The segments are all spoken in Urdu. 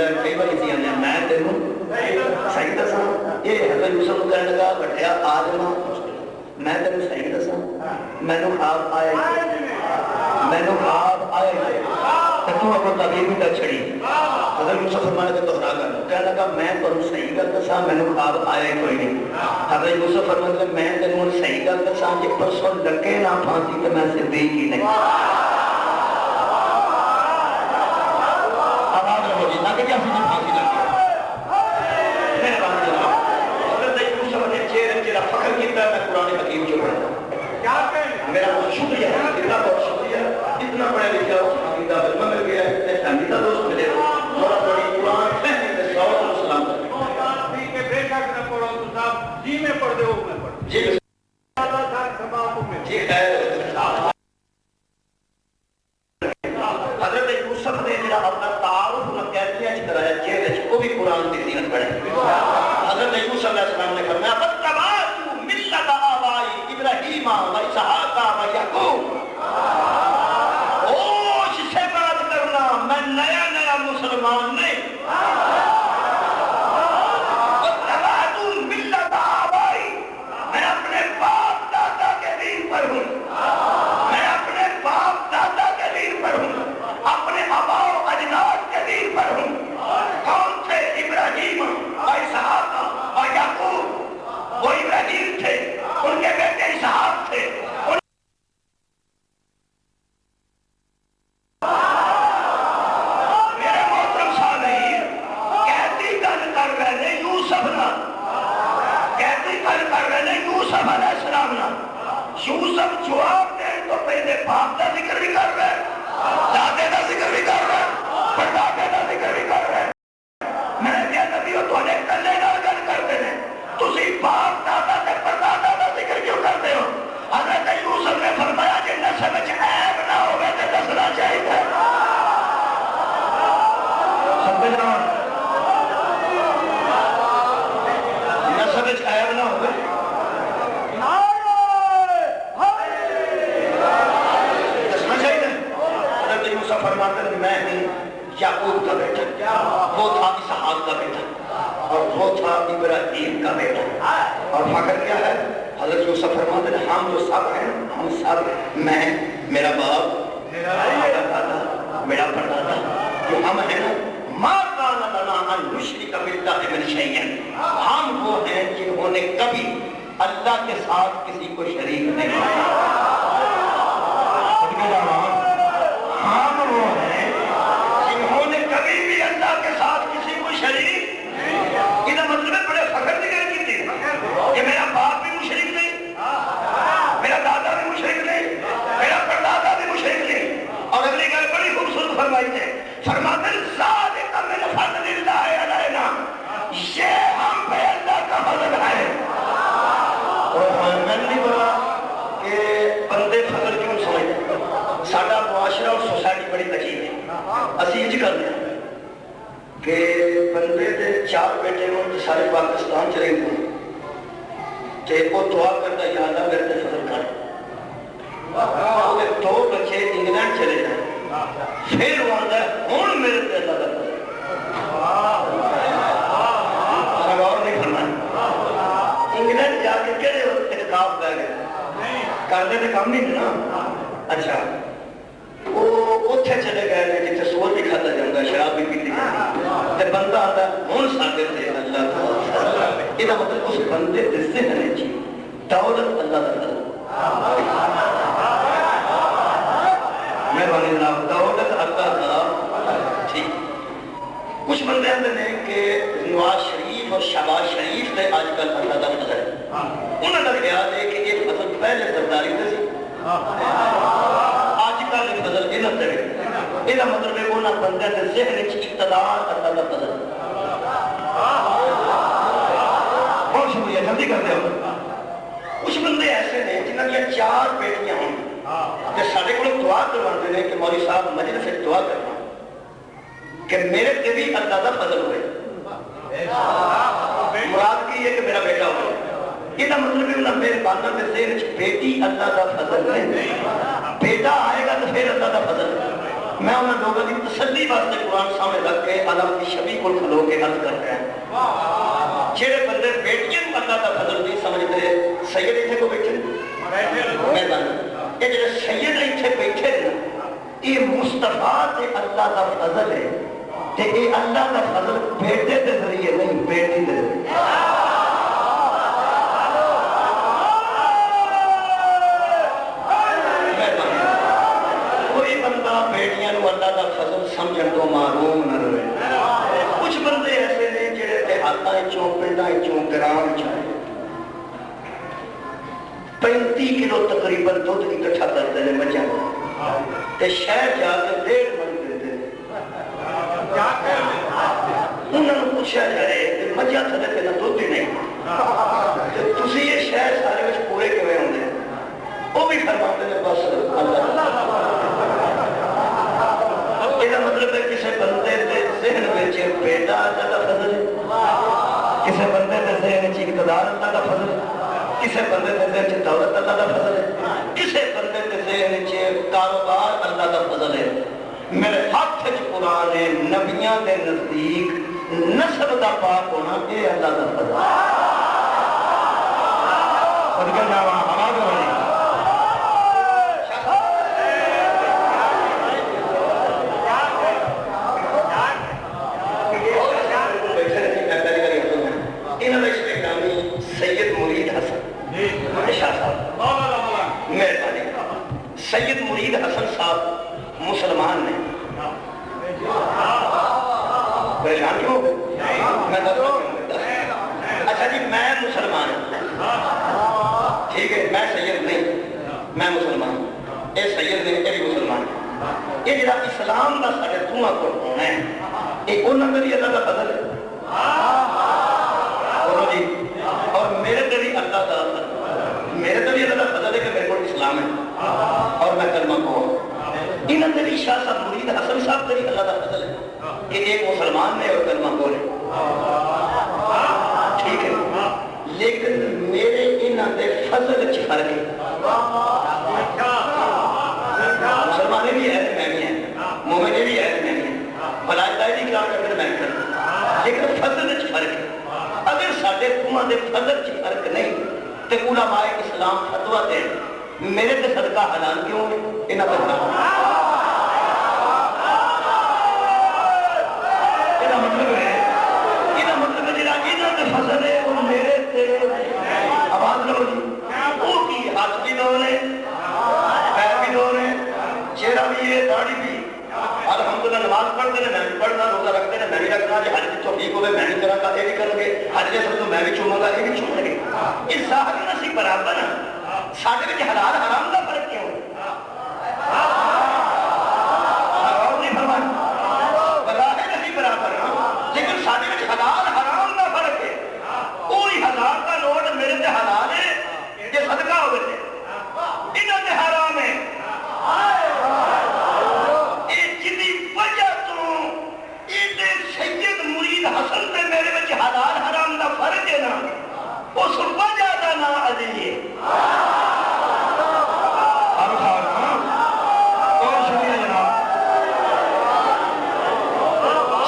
فرماتا ہے کئی بار اسی آنے میں تینوں صحیح دساں یہ حضرت یوسف کو کہنے لگا بٹیا آدمہ میں تینوں صحیح دساں مینوں خواب آیا مینوں خواب آیا تو اپنا تعبیر بھی نہ چھڑی حضرت یوسف فرمانے کا دوہرا کر کہنے لگا میں تینوں صحیح گل دساں مینوں خواب آیا ہی کوئی نہیں حضرت یوسف فرمانے میں تینوں صحیح گل دساں کہ پرسوں لگے نہ پھانسی تو میں صدیق ہی نہیں کیا پھانسی لگ گیا فخر کیتا ہے میں قرآن حکیم جو پڑھا میرا بہت شکریہ ہے اتنا بہت شکریہ اتنا پڑھا لکھا حمیدہ علمہ مل گیا اتنے حمیدہ دوست ملے تھوڑا بڑی قرآن فہمی میں سو سلام کرتے بے شک نہ پڑھو تو صاحب جی میں پڑھ دے وہ میں پڑھ جی جی حضرت یوسف نے جڑا اپنا تعارف نہ کہتے ہیں کرایا جیل وہ بھی قرآن کی زینت پڑھے حضرت یوسف علیہ السلام نے فرمایا فَاتَّبَعْتُ مِلَّةَ آبَائِي إِبْرَاهِيمَ وَإِسْحَاقَ وَيَعْقُوبَ ہوش سے بات کرنا میں نیا مسلمان نہیں فَاتَّبَعْتُ مِلَّةَ آبَائِي میں اپنے باپ دادا کے دین پر ہوں میں اپنے باپ دادا کے دین پر ہوں اپنے آبا و اجداد کے دین پر ہوں کون تھے ابراہیم اور اسحاق اور یعقوب وہ ابراہیم تھے ان کے بیٹے اسحاق تھے میرے محترم سامعین کہتی گل کر رہے یوسف نہ کہتی گل کر رہے یوسف علیہ السلام نہ یوسف جواب دیں تو پہلے باپ کا ذکر بھی کر رہے دادے کا ذکر بھی کر رہے پردادے کا ذکر بھی کر رہے میں نے کیا نبی ہو تو انہیں کلے نہ گل کرتے ہیں تسی باپ دادا تے پردادا کا ذکر کیوں کرتے ہو حضرت یوسف نے فرمایا کہ نسب وچ عیب نہ ہوے تے دسنا چاہیے سمجھنا نسب وچ عیب نہ ہوے فرماتے ہیں میں ہوں یعقوب کا بیٹا وہ تھا اسحاق کا بیٹا اور وہ تھا ابراہیم کا بیٹا اور فخر کیا ہے حضرت یوسف فرماتے ہیں ہم جو سب ہیں ہم سب میں میرا باپ میرا دادا میرا پردادا جو ہم ہیں ما کان لنا ان نشرک باللہ من شیء ہم وہ ہیں جنہوں نے کبھی اللہ کے ساتھ کسی کو شریک نہیں کیا ہم وہ ہیں جنہوں نے کبھی بھی اللہ کے ساتھ کسی کو شریک یہ مطلب ہے بڑے فخر کی گل کی تھی کہ میرا باپ بھی مشرک نہیں میرا دادا بھی مشرک نہیں میرا پردادا بھی مشرک نہیں اور اگلی گل بڑی خوبصورت فرمائی ہے فرماتے ہیں ذالک من فضل اللہ علینا یہ ہم پہ اللہ کا فضل ہے اور میں نہیں بولا کہ بندے فضل کیوں سمجھتے ساڈا معاشرہ اور سوسائٹی بڑی عجیب ہے اسی انج کرتے ہیں کہ بندے دے 4 بیٹے ہوں سارے پاکستان چلے گئے تے وہ دعا کرتا یا اللہ میرے تے فضل کر وہ 2 بچے انگلینڈ چلے جائیں پھر وہ آتا ہے ہوں میرے تے اللہ کا فضل غور نہیں فرمایا انگلینڈ جا کے کہڑے احتکاف لے گئے کرنے تے کام نہیں نا اچھا وہ اتھے چلے گئے ہیں جتے سور بھی کھاتا جاؤں شراب بھی پیتی جاؤں تے بندہ آتا ہون ساکر تھے اللہ کا یہ مطلب اس بندے دل سے ہنے چی دولت اللہ کا میں بانی جناب دولت اللہ کا ٹھیک کچھ بندے اندر ہیں کہ نواز شریف اور شہباز شریف تے آج کل اللہ کا فضل ہے انہوں نے خیال ہے کہ یہ فضل پہلے سرداری تھے آج کل یہ فضل یہ نہ کرے یہ مطلب ہے وہ نہ بندے دے ذہن کی اقتدار اللہ کا فضل بہت شکریہ جلدی کرتے ہو کچھ بندے ایسے ہیں جنہوں نے 4 بیٹیاں ہوں کہ سارے کو دعا کرواتے ہیں کہ مولوی صاحب مجلس سے دعا کرنا کہ میرے تے بھی اللہ کا فضل ہوئے مراد کی ہے کہ میرا بیٹا ہوئے یہ مطلب ہے انہوں میرے باندھا کے ذہن بیٹی اللہ کا فضل نہیں بیٹا آئے گا تو پھر اللہ کا فضل میں انہوں لوگوں کی تسلی واسطے قرآن سامنے رکھ کے اللہ کی شبی کو کھلو کے عرض کر رہے ہیں جہے بندے بیٹیاں اللہ کا فضل نہیں سمجھتے سید اتنے کو بیٹھے میدان یہ جڑے سید اتنے بیٹھے نا یہ مصطفیٰ تے اللہ کا فضل ہے تے یہ اللہ کا فضل بیٹے کے ذریعے نہیں بیٹی کے ذریعے بیٹیاں نو اللہ کا فضل سمجھن تو معلوم نہ رہے کچھ بندے ایسے نے جڑے دیہاتاں وچوں پنڈاں وچوں گراں وچوں 35 کلو تقریباً دودھ اکٹھا کرتے ہیں مجھا تے شہر جا کے 1.5 من دیتے ہیں انہوں نے پوچھا جائے کہ مجھا تھے تے نہ دودھ ہی نہیں تے تسی یہ شہر سارے وچ پورے کیویں ہوندے وہ بھی فرماتے ہیں بس اللہ یہ مطلب ہے کسی بندے کے ذہن میں بیٹا اللہ کا فضل ہے کسی بندے کے ذہن میں اقتدار اللہ کا فضل ہے کسی بندے کے ذہن میں دولت اللہ کا فضل ہے کسی بندے کے ذہن میں کاروبار اللہ کا فضل ہے میرے ہاتھ قرآن ہے نبیاں کے نزدیک نسب کا پاک ہونا یہ اللہ کا فضل ہے صدقہ جاواں آواز ہو رہی سید مرید حسن شاہ صاحب مہربانی سید مرید حسن صاحب مسلمان نے پریشان کیوں میں اچھا جی میں مسلمان ہوں ٹھیک ہے میں سید نہیں میں مسلمان ہوں یہ سید نے یہ بھی مسلمان یہ جڑا اسلام کا سارے دعا کو ہونا ہے یہ انہوں نے بھی اللہ کا فضل ہے جی اور میرے تے بھی اللہ کا میرے تے بھی اللہ کا فضل ہے کہ میرے کو اسلام ہے اور میں کلمہ کو انہوں نے بھی شاہ صاحب مرید حسن صاحب تے بھی اللہ کا فضل ہے کہ ایک مسلمان نے اور کلمہ کو ہے ٹھیک ہے لیکن میرے انہوں نے فضل فرق ہے مسلمانے بھی ہے میں بھی ہیں مومنے بھی ہے میں بھی ہیں بلائے دائری کلام کرتے میں کرتا لیکن فضل فرق ہے اگر ساڑھے تمہاں دے فضل کی فرق نہیں تے علماء اسلام فتوہ دے میرے تے صدقہ حلال کیوں ہے انہاں پر مطلب ہے جڑا انہاں دے فضل ہے وہ میرے تے آواز لو جی وہ کی ہاتھ بھی دو نے پیر بھی دو نے چہرہ بھی ہے داڑھی بھی الحمدللہ نماز پڑھتے ہیں میں بھی پڑھنا روزہ رکھتے ہیں میں بھی رکھنا جی حج توفیق ہوئے میں بھی کروں گا یہ بھی کروں گے حج جیسے تو میں بھی چوموں گا یہ بھی چومیں گے یہ ظاہر نسی برابر ہیں ساڑھے میں حلال حرام کا فرق کیوں اور نہیں فرمایا بظاہر نہیں برابر ہیں لیکن ساڑھے میں حلال حرام کا فرق ہے کوئی 1000 کا نوٹ میرے سے حلال ہے یہ صدقہ ہوئے تھے انہوں نے حرام ہے سید مرید حسن تے میرے بچ حلال حرام دا فرق ہے نا وہ سربا جاتا نا علی ہے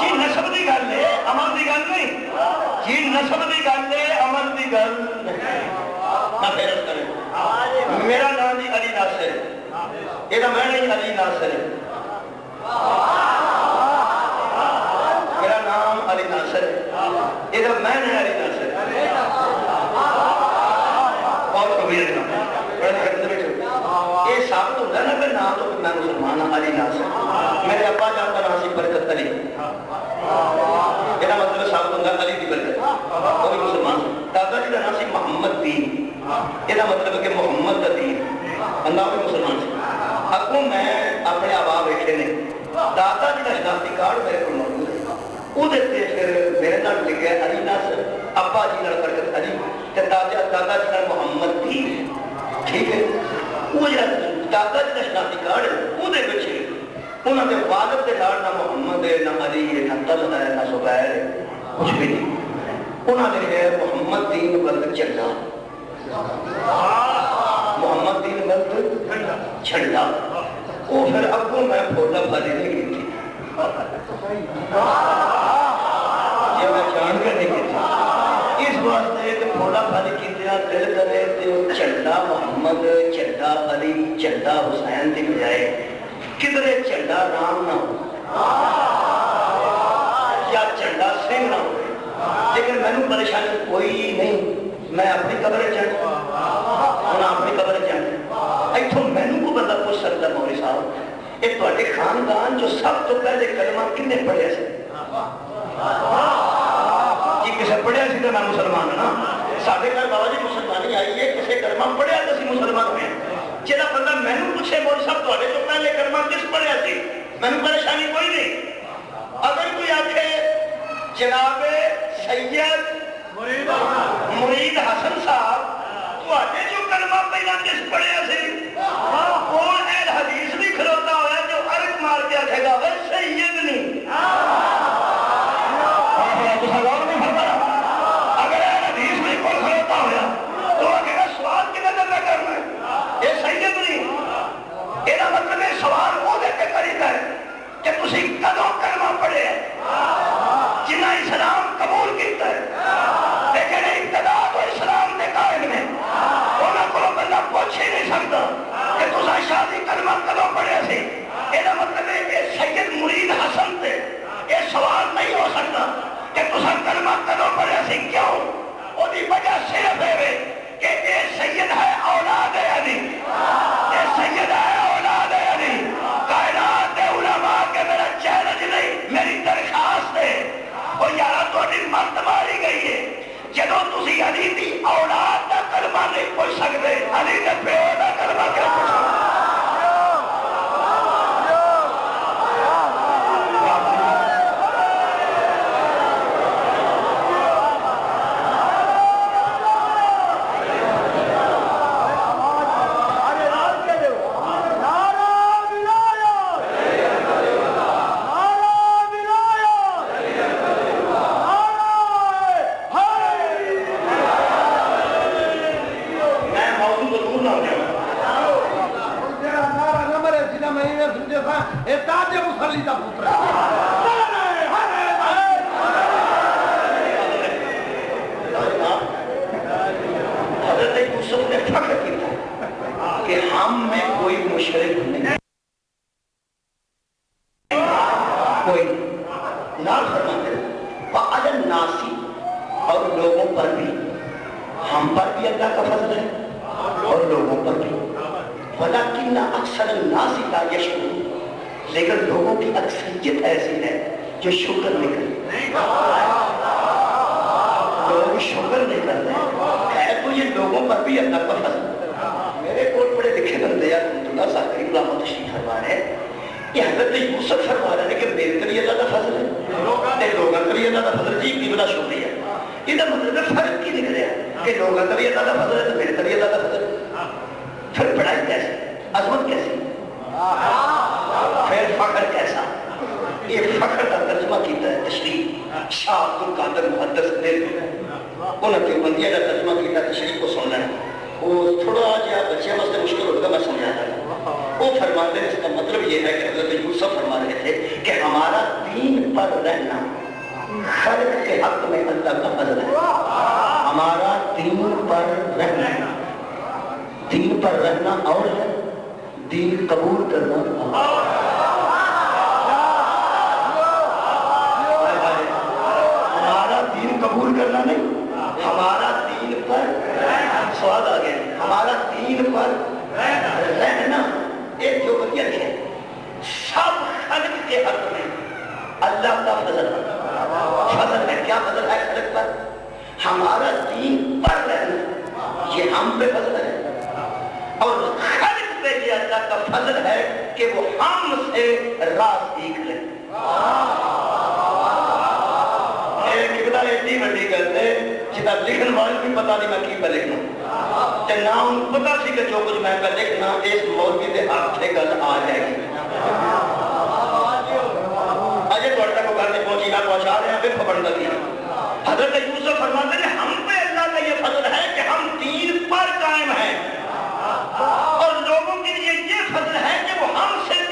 جی نسب دی گل ہے عمل دی گل نہیں جی نسب دی گل ہے عمل دی گل نہ فیرت کریں میرا نام جی علی ناصر ہے یہ میں نہیں علی ناصر ہے میرا نام علی ناصر ہے ادھر میں نے علی ناصر بہت کبیر نام یہ ثابت ہوتا ہے نا کہ نام تو میں مسلمان ہوں علی ناصر میرے ابا جان کا نام سی برکت علی یہ مطلب ثابت ہوتا ہے علی کی برکت وہ بھی مسلمان دادا جی کا نام سی محمد دین یہ مطلب ہے کہ محمد کا دین اللہ بھی مسلمان سے اگوں میں اپنے آبا بیٹھے نے دادا جی کا شناختی کارڈ میرے کو موجود ہے وہ پھر میرے نال لکھا ہے علی ناصر ابا جی نال برکت علی تے دادا جی نال محمد دین ٹھیک ہے وہ جڑا دادا جی کا شناختی کارڈ ہے وہ انہوں نے والد کے نال نہ محمد ہے نہ علی ہے نہ طلحہ ہے نہ زبیر ہے کچھ بھی نہیں انہوں نے لکھا ہے محمد دین ولد جھنڈا محمد دین ولد جھنڈا وہ پھر ابو میں پھولا پھالی نہیں کی تھی یہ میں جان کے نہیں کی تھی اس واسطے کہ پھولا پھالی کی تھی دل کرے تو چنڈا محمد چنڈا علی چنڈا حسین دی بجائے کدھرے چنڈا رام نہ ہو یا چنڈا سنگھ نہ ہو لیکن میں نے پریشانی کوئی نہیں میں اپنی قبر چاہتا ہوں اپنی قبر چاہتا اتوں میں نے کو بندہ پوچھ سکتا موری صاحب یہ تھوڑے خاندان جو سب تو پہلے کلمہ کنے پڑھیا سے جی کسے پڑھیا سی تو میں مسلمان ہوں نا ساڑھے گھر بابا جی مسلمانی آئی ہے کسے کلمہ پڑھیا تو سی مسلمان ہوئے جہاں بندہ میں نے پوچھے موری صاحب تھوڑے تو پہلے کلمہ کس پڑھیا سی میں نے پریشانی کوئی نہیں اگر کوئی آکھے جناب سید مرید حسن صاحب تھوڑے جو کلمہ پہلا کس پڑھیا سی کون اہل حدیث بھی کھلوتا ہوا جو عرق مار کے آکھے گا وہ سید نہیں اگر اہل حدیث بھی کون کھلوتا ہوا تو آکھے گا سوال کی نظر نہ کرنا ہے یہ سید نہیں یہ مطلب ہے سوال وہ دیکھے قریب ہے کہ تسی کدوں کلمہ پڑھے جنہ اسلام قبول کیتا ہے لیکن ابتدا تو اسلام دے قائم نے انہاں کو بندہ پوچھ ہی نہیں سکتا کہ تساں شادی کلمہ کدوں پڑھیا سی یہ مطلب ہے کہ سید مرید حسن تے یہ سوال نہیں ہو سکتا کہ تساں کلمہ کدوں پڑھیا سی کیوں وہی وجہ صرف ہے کہ یہ سید ہے اولاد علی یہ سید ہے اولاد علی کائنات علماء کے میرا چیلنج نہیں میری درخواست ہے وہ یارہ تھوڑی مرد ماری گئی ہے جدو تسی علی دی اولاد دا کلمہ نہیں پوچھ سکتے علی دے پیو دا کلمہ کیا پوچھ سکتے کہ ہم میں کوئی مشرک نہیں کوئی نال فرماتے وعلی الناس اور لوگوں پر بھی ہم پر بھی اللہ کا فضل ہے اور لوگوں پر بھی ولیکن اکثر الناس لا یشکرون لیکن لوگوں کی اکثریت ایسی ہے جو شکر نہیں کرتے لوگ شکر نہیں کرتے ہے تو یہ لوگوں پر بھی اللہ کا فضل میرے کول پڑھے لکھے بندے یا اللہ صاحب کریم اللہ تشریف فرما رہے ہیں یہ حضرت یوسف فرما رہے ہیں کہ میرے کبھی اللہ کا فضل ہے لوگوں کبھی اللہ کا فضل جی بھی بڑا شکریہ یہ تو مطلب فرق کی نکلے کہ لوگوں کبھی اللہ کا فضل ہے تو میرے کبھی اللہ کا فضل ہے پھر پڑھائی کیسے عظمت کیسی پھر فخر کیسا یہ فخر کا ترجمہ کیتا ہے تشریح شاہ عبد القادر محدث دل انہوں نے بندیہ کا ترجمہ کیتا ہے تشریح کو سننا ہے وہ تھوڑا جہاں بچے واسطے مشکل ہوگا میں سمجھاتا ہوں وہ فرماتے ہیں اس کا مطلب یہ ہے کہ حضرت یوسف فرما رہے تھے کہ ہمارا دین پر رہنا خلق کے حق میں اللہ کا فضل ہے ہمارا دین پر رہنا اور ہے دین قبول کرنا ہمارا دین قبول کرنا نہیں ہمارا دین پر سواد آ گیا ہمارا دین پر رہنا ایک جو بندیہ ہے سب خلق کے حق میں اللہ کا فضل ہے کیا فضل ہے خلق پر ہمارا دین پر رہنا یہ ہم پہ فضل ہے اور خلق پہ یہ اللہ کا فضل ہے کہ وہ ہم سے راز سیکھ لیں قبلہ ایڈی بڑی گل ہے جہاں لکھن والے بھی پتا نہیں میں کی پہ لکھنا تے نہ ان پتا سی کہ جو کچھ میں پہ لکھنا اس مولوی دے ہاتھ سے گل آ جائے گی اجے تھوڑے تک گل نہیں پہنچی نہ پہنچا رہے ہیں پھر خبر لگی حضرت یوسف فرماتے ہیں ہم پہ اللہ کا یہ فضل ہے کہ ہم دین پر قائم ہیں اور لوگوں کے لیے یہ فضل ہے کہ وہ ہم سے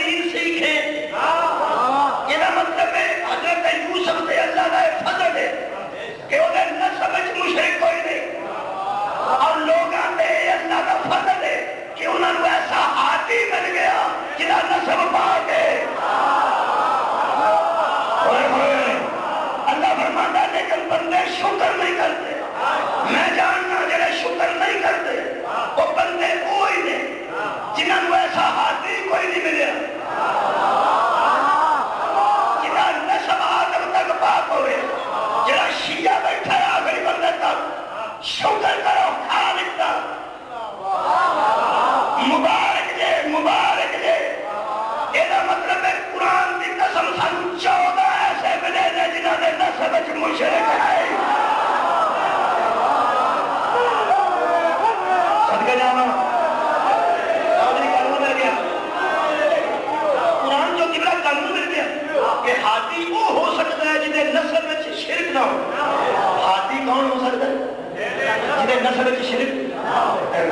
نسل شرک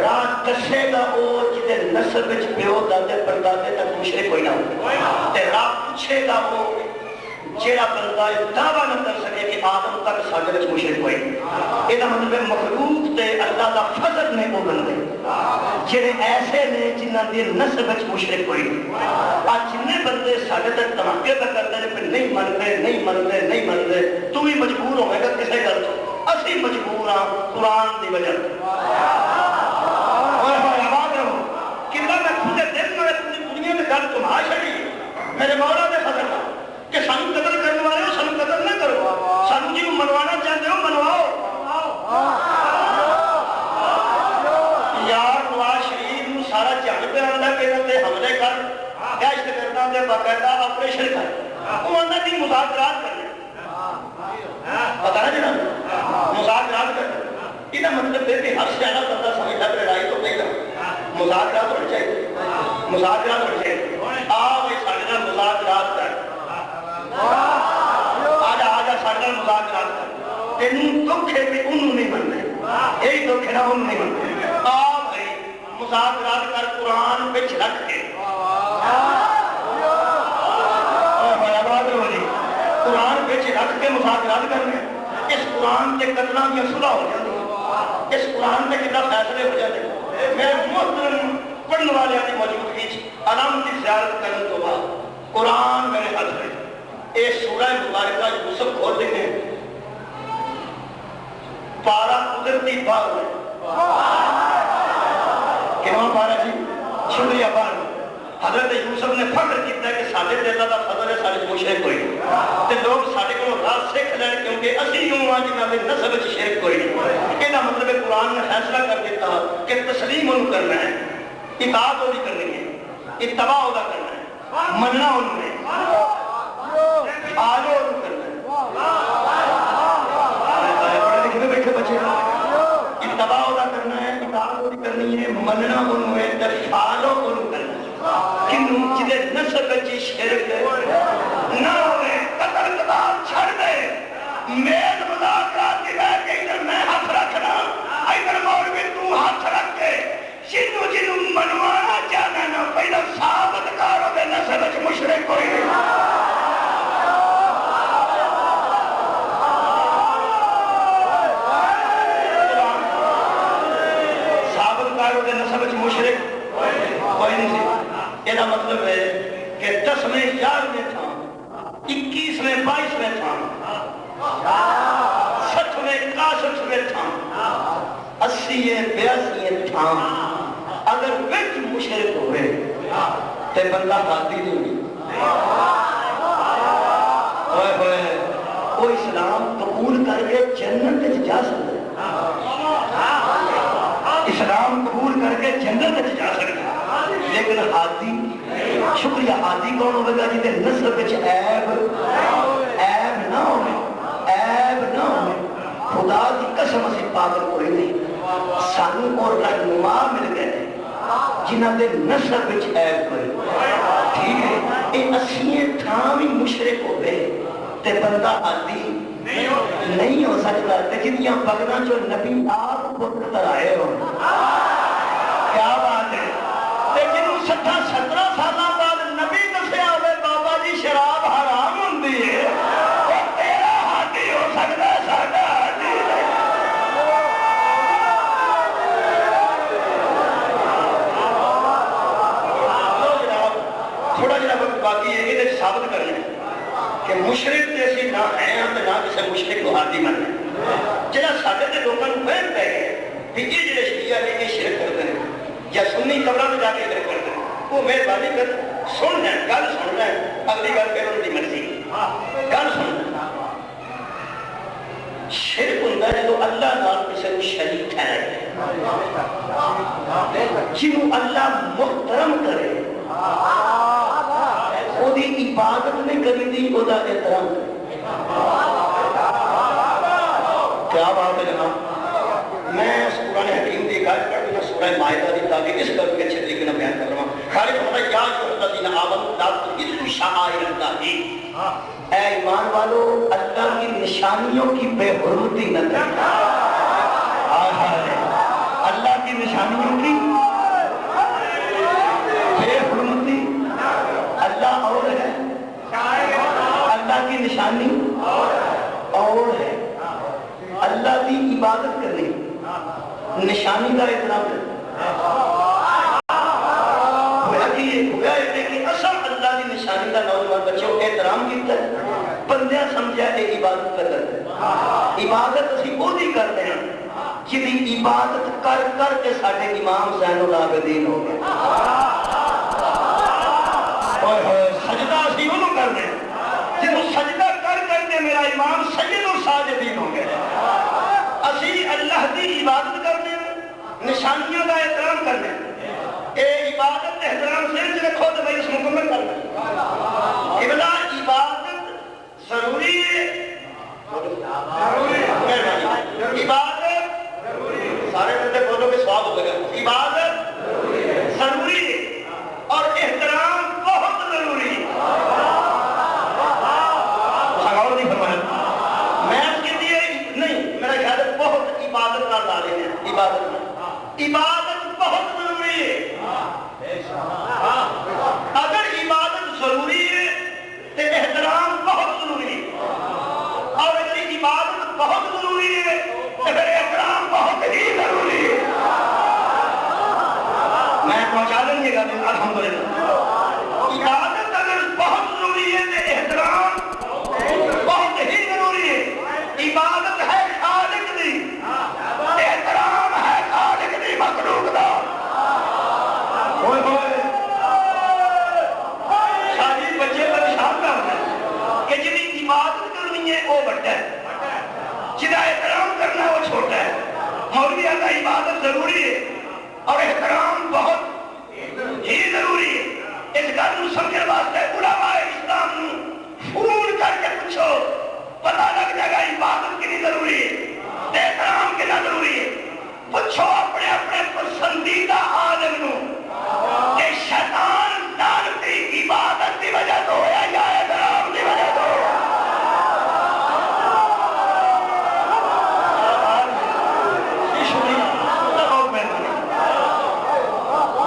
رات دسے گا وہ جہے نسل پیو دادے پردادے تک مشرک کوئی نہ ہو رات پوچھے گا وہ جیڑا بندہ دعویٰ نہ کر سکے کہ آدم تک ساڈے وچ مشرک ہوئے یہ مطلب مخلوق تے اللہ دا فضل نے وہ بندے جڑے ایسے نے جنہاں دی نسل وچ مشرک ہوئے آج جنے بندے ساڈے تک دھماکے پہ کرتے ہیں پھر نہیں منتے تو بھی مجبور ہوئے گا کسے گل تو اسی مجبور ہاں قرآن دی وجہ اور آباد رہو کتنا میں خود دل میں اپنی دنیا میں گل تمہا چھڑی میرے مولا دے فضل کہ سانو قتل کرنے والے ہو سانو قتل نہ کرو سانو جی کو منوانا چاہتے ہو منواؤ یار نواز شریف نو سارا جہان پہ آندا کہ تے حملے کر دہشت گرداں دے باقاعدہ آپریشن کر وہ آندا کہ مذاکرات کرنے پتہ نہ جناب مذاکرات کرنے یہ مطلب ہے کہ ہر سیاح بندہ سمجھتا ہے لڑائی تو نہیں کرنا مذاکرات ہونے چاہیے آؤ یہ سارے نال مذاکرات کر آجا سارے نال مذاکرات کر تینوں دکھ ہے کہ انہوں نہیں مننے یہی دکھ ہے نا انہوں نہیں مننے آ بھائی مذاکرات کر قرآن بچ رکھ کے قرآن بچ رکھ کے مذاکرات کرنے اس قرآن کے قتلاں میں صلح ہو جاتی اس قرآن میں کتنا فیصلے ہو جاتے میرے محترم پڑھنے والے کی موجودگی علامت زیارت کرنے تو بعد قرآن میرے ہاتھ میں اے سورہ مبارکہ یوسف کھول دیں گے پارا قدرتی بار میں کنواں پارا جی شکریہ بار میں حضرت یوسف نے فخر کیتا ہے کہ ساڑھے اللہ دا فضل ہے ساڑھے مشرک کوئی تے لوگ ساڑھے کو راز سکھ لیں کیونکہ اسی یوں آج جنہاں میں نسب شرک کوئی یہ مطلب ہے قرآن نے فیصلہ کر دیتا کہ تسلیم انہوں کرنا ہے اطاعت انہوں کرنی ہے اتباع انہوں کرنا ہے مننا انہوں نے آلو انہوں کرنا ہے پڑھے لکھے میں بیٹھے بچے اتباع انہوں کرنا ہے اطاعت انہوں کرنی ہے مننا انہوں ہے فالو انہوں کرنا ہے کنوں جدے نسب بچی شرک نہ ہوئے قتل قتال چھڑ دے میز مذاکرات کی بیٹھ کے ادھر میں ہاتھ رکھنا ادھر مولوی تو ہاتھ رکھ کے جنوں منوانا چاہنا نہ پہلے ثابت کارو دے نسب بچ مشرک کوئی نہیں ثابت کارو دے نسب بچ مشرک کوئی نہیں سی یہ مطلب ہے کہ 10ویں 11ویں تھا 21ویں 22ویں تھا 60ویں 61ویں تھا 80ویں 82ویں تھا اگر وچ مشرک ہوئے تے بندہ حاضی نہیں ہوئی ہوئے ہوئے وہ اسلام قبول کر کے جنت جا سکتا ہے اسلام قبول کر کے جنت جا سکتا ہے لیکن حادی شکریہ حادی کون ہوگا جیتے نسل بچ عیب نہ ہوئے خدا کی قسم اسی پاگل کوئی نہیں سانو اور رہنما مل گئے جنہاں دے نسل بچ عیب کوئی ٹھیک ہے یہ اسیے تھاں بھی مشرک ہو گئے تے بندہ حادی نہیں ہو سکتا تے جنیاں پگنا جو نبی آپ کو آئے ہو کیا بات ہے 17 سالہ بعد نبی دسیا ہوئے بابا جی شراب حرام ہوندی ہے وہ تیرا حادی ہو سکتا ہے ساڈا حادی تھوڑا جہاں وقت باقی ہے یہ ثابت کرنا ہے کہ مشرک جیسی نہ ہیں نہ کسی مشرک کو حادی مننا جہاں ساڈے تے لوگوں کو فہم پہ گئے کہ یہ جڑے شیعہ نے یہ شرک کرتے ہیں یا سنی قبروں میں جا کے شرک کرتے ہیں وہ مہربانی کر سن لیں گل سن لیں اگلی گل پھر ان کی مرضی گل سن لیں شرک ہوتا ہے جو اللہ نال کسی کو شریک ٹھہرائے جنوں اللہ محترم کرے وہ دی عبادت نہیں کری دی وہ دا احترام کیا بات ہے جناب میں قرآن حکیم دی گل پڑھ دیا سورہ مائدہ دی تاکہ اس گل کے اچھے طریقے میں بیان کر رہا ہوں خالق فرمایا یا الذین آمنوا لا تضلوا شعائر اللہ اے ایمان والو اللہ کی نشانیوں کی بے حرمتی نہ کرنا اللہ کی نشانیوں کی بے حرمتی اللہ اور ہے، اللہ کی نشانی اور ہے، اللہ کی عبادت کرنی نشانی کا احترام کرنا ہوا ہے کہ اصل اللہ کی نشانی کا نوجوان بچوں احترام کیتا ہے، بندیاں سمجھا کہ عبادت کا کرتے ہیں، عبادت اسی وہی کرتے ہیں جی عبادت کر کر کے ساڈے امام زین العابدین ہو گئے، سجدہ اسی انہوں کرتے ہیں جنہوں سجدہ کر کر کے میرا امام سید الساجدین ہو گئے، اسی اللہ کی عبادت کرتے ہیں، نشانیوں کا احترام کرتے ہیں، اے عبادت احترام سے رکھو تو بھائی اس مکمل کرنا قبلہ عبادت ضروری ہے، عبادت سارے بندے بولو کہ سواب ہو گیا، عبادت ضروری ہے اور احترام بہت ضروری ہے، غور نہیں فرمایا میں اس کے لیے نہیں، میرا خیال ہے بہت عبادت نہ ڈالے ہیں، عبادت بہت ضروری ہے، اگر عبادت ضروری ہے تو احترام بہت ضروری ہے، اور اگر عبادت بہت ضروری ہے تو پھر احترام بہت ہی ضروری ہے، میں پہنچا دیں گے گا الحمدللہ، عبادت اگر بہت ضروری ہے تو احترام بہت ہی ضروری ہے، عبادت ہے خالق دی، احترام ہے خالق دی مخلوق دا، ہوئے ہوئے شادی بچے پریشان کرتے ہیں کہ جنہیں عبادت کرنی ہے وہ بڑا ہے، جنہیں احترام کرنا ہے وہ چھوٹا ہے، مولوی کا عبادت ضروری ہے اور احترام بہت ہی ضروری ہے، اس گل کو سمجھنے واسطے علماء اسلام فون کر کے پوچھو پتہ لگ جائے گا عبادت کتنی ضروری ہے، احترام کتنا ضروری ہے، پوچھو اپنے اپنے پسندیدہ عالم نو کہ شیطان لعنتی عبادت کی وجہ تو ہوا یا احترام کی وجہ تو ہوا،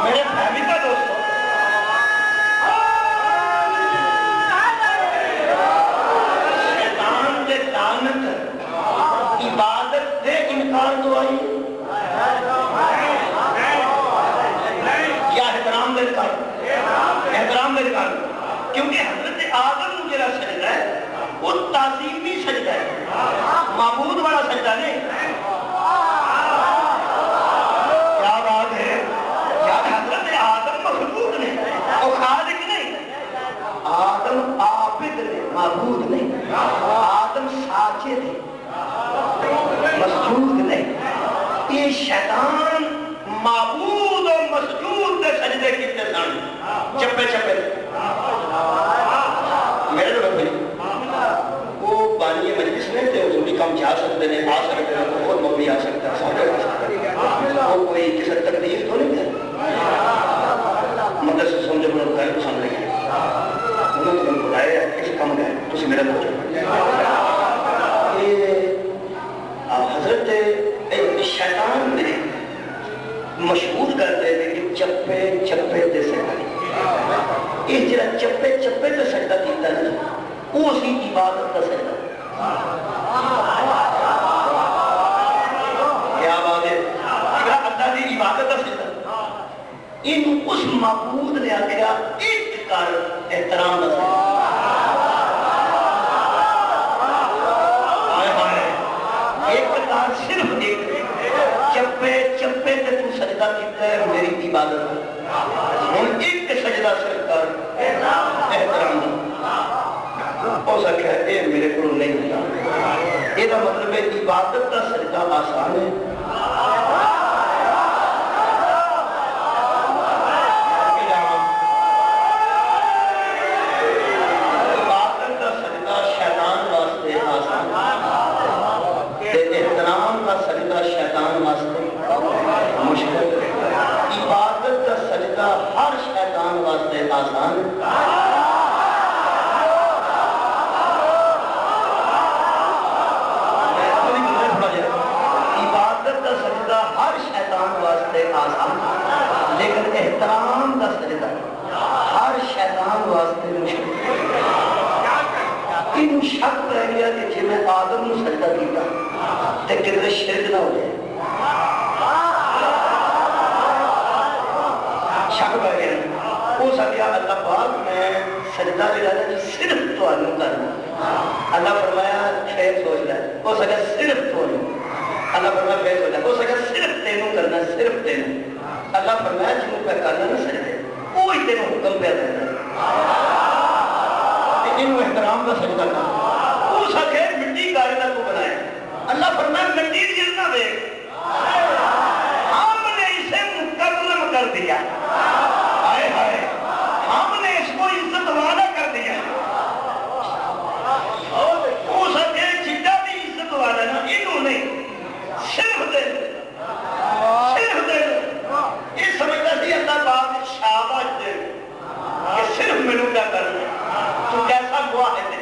میرے فیملی کا دوستو شیطان کے لعنت عبادت سے انکار تو آئی یا احترام دے کر احترام دے کر، کیونکہ حضرت آدم جڑا سجدہ ہے وہ تعظیمی سجدہ ہے، معبود والا سجدہ نہیں، کیا بات ہے یار، حضرت آدم مخلوق نہیں اور خالق نہیں، آدم عابد نے معبود نہیں، آدم ساجد ہے مسجود نہیں، یہ شیطان معبود اور مسجود دے سجدے کیتے سن چپے چپے میرے لوگ بھائی وہ بانی مجلس میں تھے اس بھی کم جا سکتے ہیں آ سکتے ہیں بہت مولوی آ سکتا ہے سارے آ سکتے ہیں، وہ کوئی کسی تکلیف تو نہیں تھا مدد سے سمجھے بڑا بتائے پسند نہیں ہے، انہوں نے تمہیں بلائے کسی کم گئے تسی میرے لوگ حضرت شیطان نے مشہور کرتے ہیں کہ چپے چپے تے سجدہ، یہ جڑا چپے چپے تے سجدہ کیتا ہے وہ اسی عبادت کا سجدہ، کیا بات ہے، اللہ کی عبادت کا سجدہ، ان اس معبود نے آخیا ایک کر احترام کا سجدہ، صرف ایک چپے چپے تے تو سجدہ کیتا ہے میری عبادت، ہن ایک سجدہ صرف کر احترام ہو سکتا ہے یہ میرے کو نہیں ہوتا، یہ مطلب ہے عبادت کا سجدہ آسان ہے، عبادت کا سجدہ شیطان واسطے آسان، احترام کا سجدہ شیطان واسطے مشکل، عبادت کا سجدہ ہر شیطان واسطے آسان، عبادت احترام کا سجدہ ہر شیطان واسطے مشکل ان شک پہ گیا کہ جی میں آدم نو سجدہ کیتا تے کدھر شرک نہ ہو جائے شک پہ گیا وہ سکیا اللہ پاک میں سجدہ جڑا ہے صرف تانوں کرنا اللہ فرمایا پھر سوچ لے وہ سکیا صرف تانوں اللہ فرمایا پھر سوچ لے وہ سکیا صرف تینوں کرنا صرف تینوں اللہ فرمایا جنوں پہ کرنا نہ سجدے وہی تینوں حکم پہ دینا انہوں احترام کا سجدہ کرنا وہ سکے مٹی کائنات کو بنائے اللہ فرمایا مٹی گرنا دے ہم نے اسے مکرم کر دیا ہائے ہائے ہم نے اس کو عزت والا کر دیا وہ سکے جتنا بھی عزت والا نا انہوں نے صرف دے یہ سمجھتا سی اللہ پاک شاباش دے کہ صرف مینوں کیا کرنا تو کیسا معاہد ہے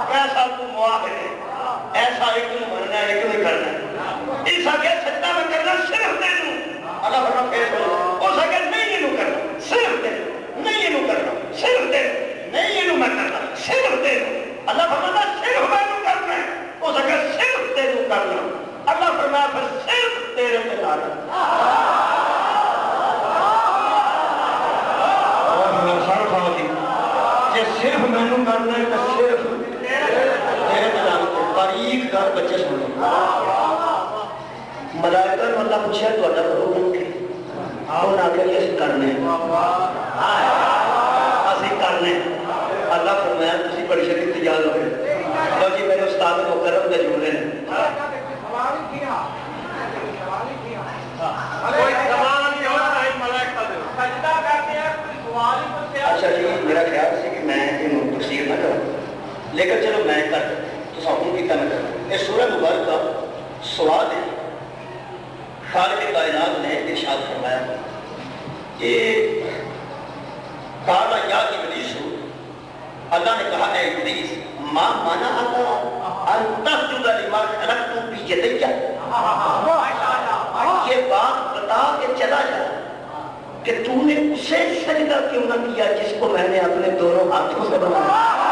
کیسا تو معاہد ہے ایسا ایک میں مرنا ہے ایک میں کرنا ہے اس آگے سجدہ میں کرنا صرف دے دوں اللہ فرما پھر بولو اس آگے نہیں یہ نو کرنا صرف دے دوں نہیں یہ نو کرنا صرف دے دوں نہیں یہ نو میں کرنا صرف دے دوں اللہ فرما صرف میں نو کرنا ہے اس آگے صرف دے دوں کرنا اللہ فرمایا پھر صرف تیرے میں لانا صرف مینوں کرنا ہے تو صرف تیرے میں باریک کر بچے سنو ملائکہ نے اللہ پوچھا تو اللہ کرو گا کہ انہوں نے آگے کہ اسی کرنے اسی کرنے اللہ فرمایا تسی بڑی شکل تیار ہوئے لو جی میرے استاد کو کرم دے جڑے اچھا جی میرا خیال سے کہ میں انہوں تفسیر نہ کروں لیکن چلو میں کر تو ساکھوں کی نہ کروں یہ سورہ مبارک کا سوال ہے خالق کائنات نے ارشاد فرمایا کہ قال یا ابلیس اللہ نے کہا اے ابلیس ما منعک ان تسجد لما خلقت بیدی یہ بات بتا کے چلا جا کہ تو نے اسے سجدہ کیوں نہ کیا جس کو میں نے اپنے دونوں ہاتھوں سے بنایا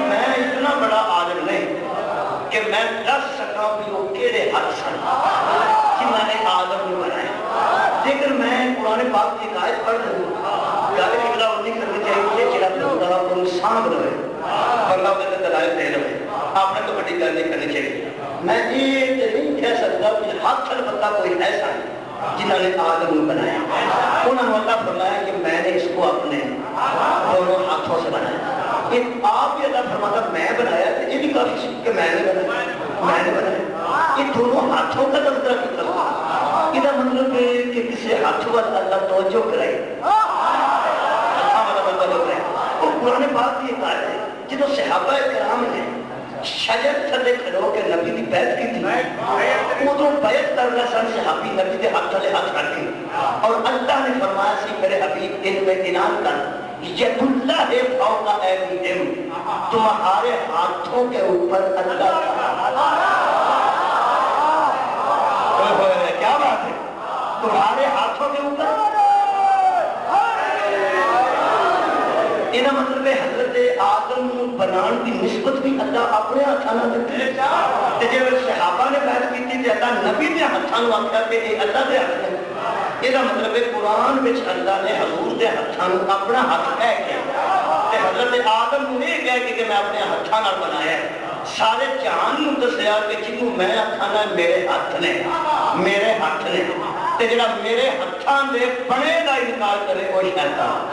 میں اتنا بڑا عالم نہیں کہ میں دس سکا بھی وہ کیڑے ہاتھ سن کہ میں نے آدم نے بنایا لیکن میں قرآن پاک کی آیت پڑھ رہی ہوں گل قبلہ نہیں کرنی چاہیے جڑا بندہ کو سانب رہے اللہ کے دلائل دے رہے آپ نے تو بڑی گل نہیں کرنی چاہیے میں یہ نہیں کہہ سکتا کہ ہاتھ البتہ کوئی ایسا ہے جنہوں نے آدم کو بنایا انہوں نے اللہ فرمایا کہ میں نے اس کو اپنے دونوں ہاتھوں سے بنایا آپ یہ اللہ فرماتا میں بنایا تو یہ بھی کافی سی کہ میں نے بنایا یہ دونوں ہاتھوں کا تذکرہ کیا یہ مطلب ہے کہ کسی ہاتھوں پر اللہ توجہ کرائے وہ قرآن پاک کی ایک آیت ہے جنہوں صحابہ کرام نے شجر تھلے کھڑو کے نبی دی بیعت کی تھی وہ تو بیعت کرنا سن صحابی نبی دے ہاتھ تھلے ہاتھ رکھے اور اللہ نے فرمایا سی میرے حبیب ان میں انعام کر ید اللہ فوق ایدیہم تمہارے ہاتھوں کے اوپر اللہ کیا بات ہے تمہارے ہاتھوں کے اوپر یہ مطلب ہے حضرت آدم بنان کی نسبت بھی اللہ اپنے ہاتھوں دیتے ہیں جب صحابہ نے بیعت کی تھی اللہ نبی نے ہاتھوں آخیا کہ یہ اللہ کے ہاتھ ہے یہ مطلب ہے قرآن میں اللہ نے حضور کے ہاتھوں اپنا ہاتھ کہہ کے حضرت آدم نے یہ کہہ کے کہ میں اپنے ہاتھوں بنایا ہے سارے جہان کو دسیا کہ جنوں میں ہاتھوں میرے ہاتھ نے تے جڑا میرے ہاتھوں دے بنے کا انکار کرے وہ شیطان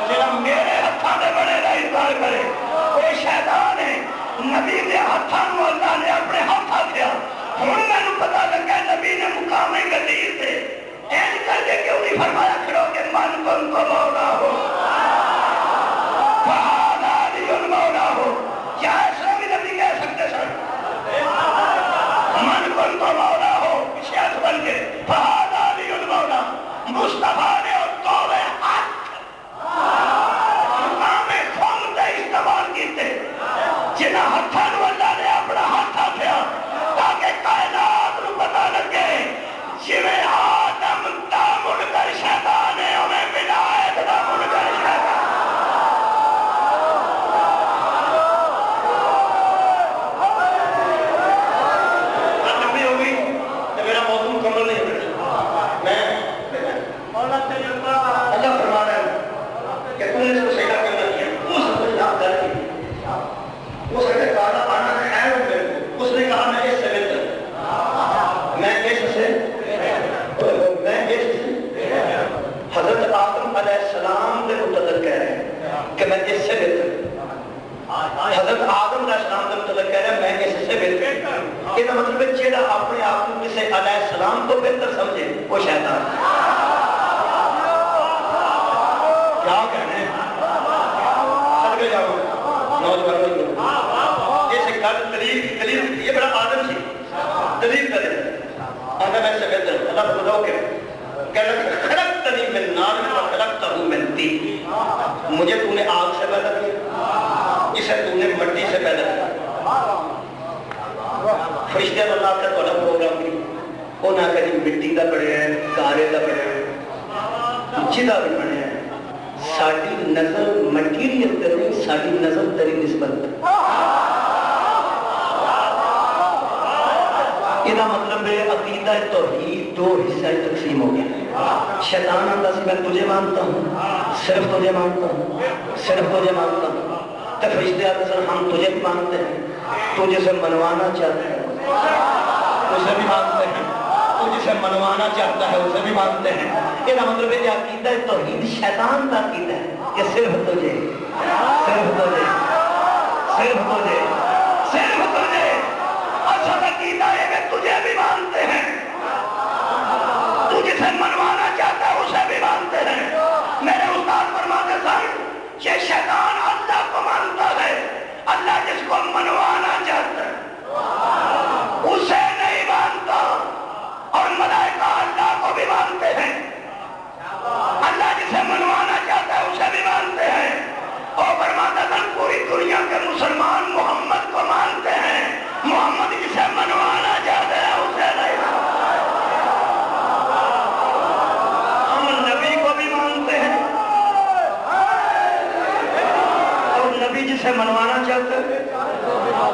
جڑا میرے ہاتھوں دے بنے کا انکار کرے وہ شیطان ہے نبی دے ہاتھوں اللہ نے اپنے ہاتھ دیا ہوں میں پتا لگا نبی نے مقام غدیر سے این کر کے کیوں نہیں فرمایا کھڑو کہ من کن تو مولا ہو فہاد علی مولا ہو کیا اسلامی نبی کہہ سکتے سر من کن تو مولا ہو پیچھے ہاتھ بن کے فہاد علی مولا مصطفیٰ نے اور توبہ حق یہ مطلب ہے جیڑا اپنے آپ کو کسی علیہ السلام کو بہتر سمجھے وہ شیطان کیا کہنے صدقے جاؤ نوجوانوں جیسے کل دلیل یہ بڑا آدم سی دلیل کرے آدھا میں سے بہتر اللہ کو بتاؤ کہ خلقتنی من نار و خلقتہ من طین مجھے تو نے آگ سے پیدا کیا اسے تو نے مٹی سے پیدا کیا فرشتے اللہ کا توڑا پروگرام کی وہ نہ کہیں مٹی دا پڑے ہیں کارے دا پڑے ہیں جدا بھی پڑے ہیں ساڑھی نظر مٹیریل تری ساڑھی نظر تری نسبت یہ مطلب ہے عقیدہ توحید دو حصہ تقسیم ہو گیا شیطان آتا سی میں تجھے مانتا ہوں صرف تجھے مانتا ہوں صرف تجھے مانتا ہوں تو فرشتے آتے سر ہم تجھے بھی مانتے ہیں تو جسے منوانا چاہتا ہے اسے بھی مانتے ہیں تو جسے منوانا چاہتا ہے اسے بھی مانتے ہیں یہ مطلب ہے کہ عقیدہ توحید شیطان کا عقیدہ ہے کہ صرف تجھے صرف تجھے صرف تجھے صرف تجھے اصل عقیدہ ہے کہ تجھے بھی مانتے ہیں تو جسے منوانا چاہتا ہے اسے بھی مانتے ہیں میرے استاد فرماتے سن یہ شیطان اللہ کو مانتا ہے اللہ جس کو منوانا چاہتا ہے اسے نہیں مانتا اور ملائکہ اللہ کو بھی مانتے ہیں اللہ جسے منوانا چاہتا ہے اسے بھی مانتے ہیں اور فرماتا تھا پوری دنیا کے مسلمان محمد کو مانتے ہیں محمد جسے منوانا چاہتا ہے اسے نہیں مانتا ہم نبی کو بھی مانتے ہیں اور نبی جسے منوانا چاہتا ہے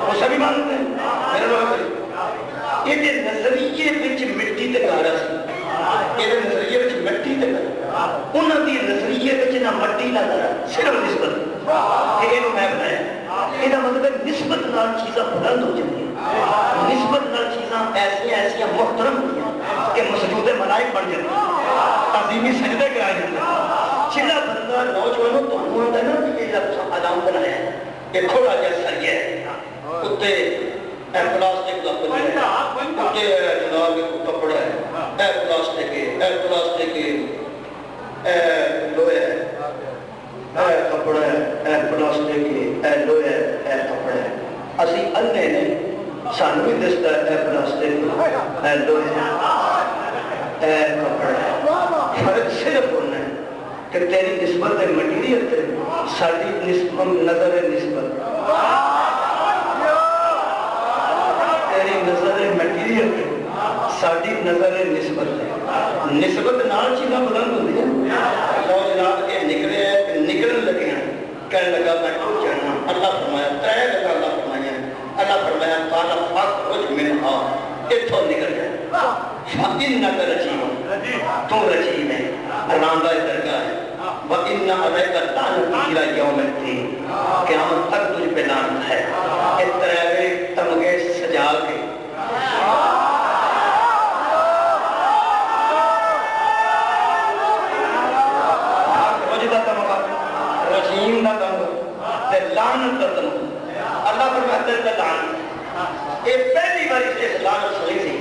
اسے بھی مانتے ہیں میرے لوگ یہ نظریے بچ مٹی تے گارا سی یہ نظریے بچ مٹی تے گارا انہوں دی نظریے بچ نہ مٹی نہ گارا صرف نسبت یہ میں بنایا یہ مطلب نسبت نال چیزاں بلند ہو جاتی ہیں نسبت نال چیزاں ایسی محترم ہوتی ہیں کہ مسجود ملائک بن جاتی ہیں تعظیمی سجدے کرائے جاتے ہیں چلا بندہ نوجوانوں تو ہوں آتا ہے نا کہ یہ لفظ علام بنایا ہے یہ تھوڑا جیسا یہ ہے اتنے پلاسٹک کا پنجر ہے اتنے جناب کپڑا ہے پلاسٹک لوہے ہے کپڑا ہے پلاسٹک لوہے ہے کپڑا ہے اسی انے نے سانو بھی دستا ہے پلاسٹک لوہے ہے کپڑا ہے فرق صرف ہونا ہے کہ تیری نسبت مٹیریل تے ساری نسبت نظر نسبت تیری نظر مٹیریل تے ساری نظر نسبت نسبت نال چیزاں بلند ہوندی ہیں لو جناب کے نکلے نکلن لگے ہیں کہنے لگا میں ٹوٹ جانا اللہ فرمایا ترے لگا اللہ فرمایا اللہ فرمایا قال فاخرج منها اتھوں نکل جائے فَإِنَّكَ رَجِيمٌ تو رجیم ہے راندہ درگاہ ہے وَإِنَّ عَلَيْكَ لَعْنَتَ إِلَى يَوْمِ الدِّينِ قیامت تک تجھ پہ لعنت ہے اس طرح تمغے سجا کے رجدہ تمغا رجیم دا تمغا تے لعنت دا تمغا اللہ فرماتے ہیں لعنت یہ پہلی باری سے لعنت سنی تھی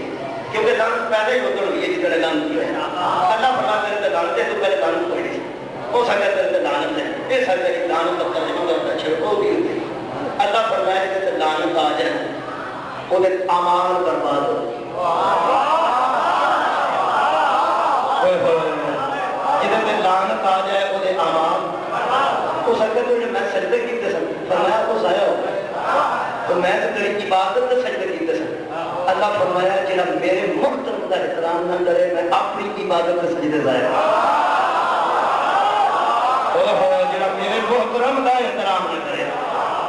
کیونکہ لعنت پہلے ہی ہوتے ہوئی ہے جتنے لعنت کی ہے اللہ فرماتے ہیں لعنت ہے تو پہلے لعنت کوئی نہیں وہ سکتے ہیں لعنت ہے یہ سکتے ہیں لعنت کا ترجمہ کرتا چھڑکو بھی ہوتی اللہ فرمایا کہ لعنت آ جائے وہ اعمال برباد ہو جدھر لعنت آ جائے وہ اعمال وہ سکتے ہیں میں سجدے کیتے سن فرمایا وہ ضائع ہو تو میں تو تیری عبادت سے سجدے کیتے سن اللہ فرمایا جنہا میرے محترم کا احترام نہ کرے میں اپنی عبادت سے سجدے ضائع جنہا میرے محترم کا احترام نہ کرے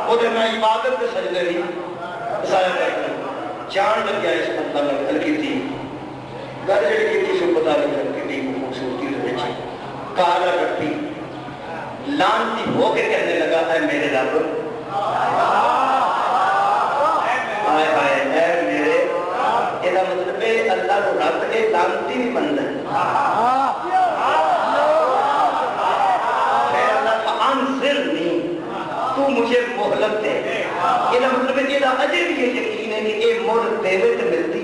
وہ دے میں عبادت سے سجدے نہیں ضائع کرتا جان لگ گیا اس اللہ نے گل کی تھی گل جڑی کی تھی سو پتا نہیں گل کی خوبصورتی سے بیچی کالا کرتی لانتی ہو کے کہنے لگا اے میرے رب آئے آئے اے میرے یہ مطلب ہے اللہ کو رب کے لانتی بھی بند ہے پھر اللہ کا انصر نہیں تو مجھے مہلت دے یہ مطلب ہے کہ اجے بھی یہ یقین ہے کہ یہ مڑ دیوے تو ملتی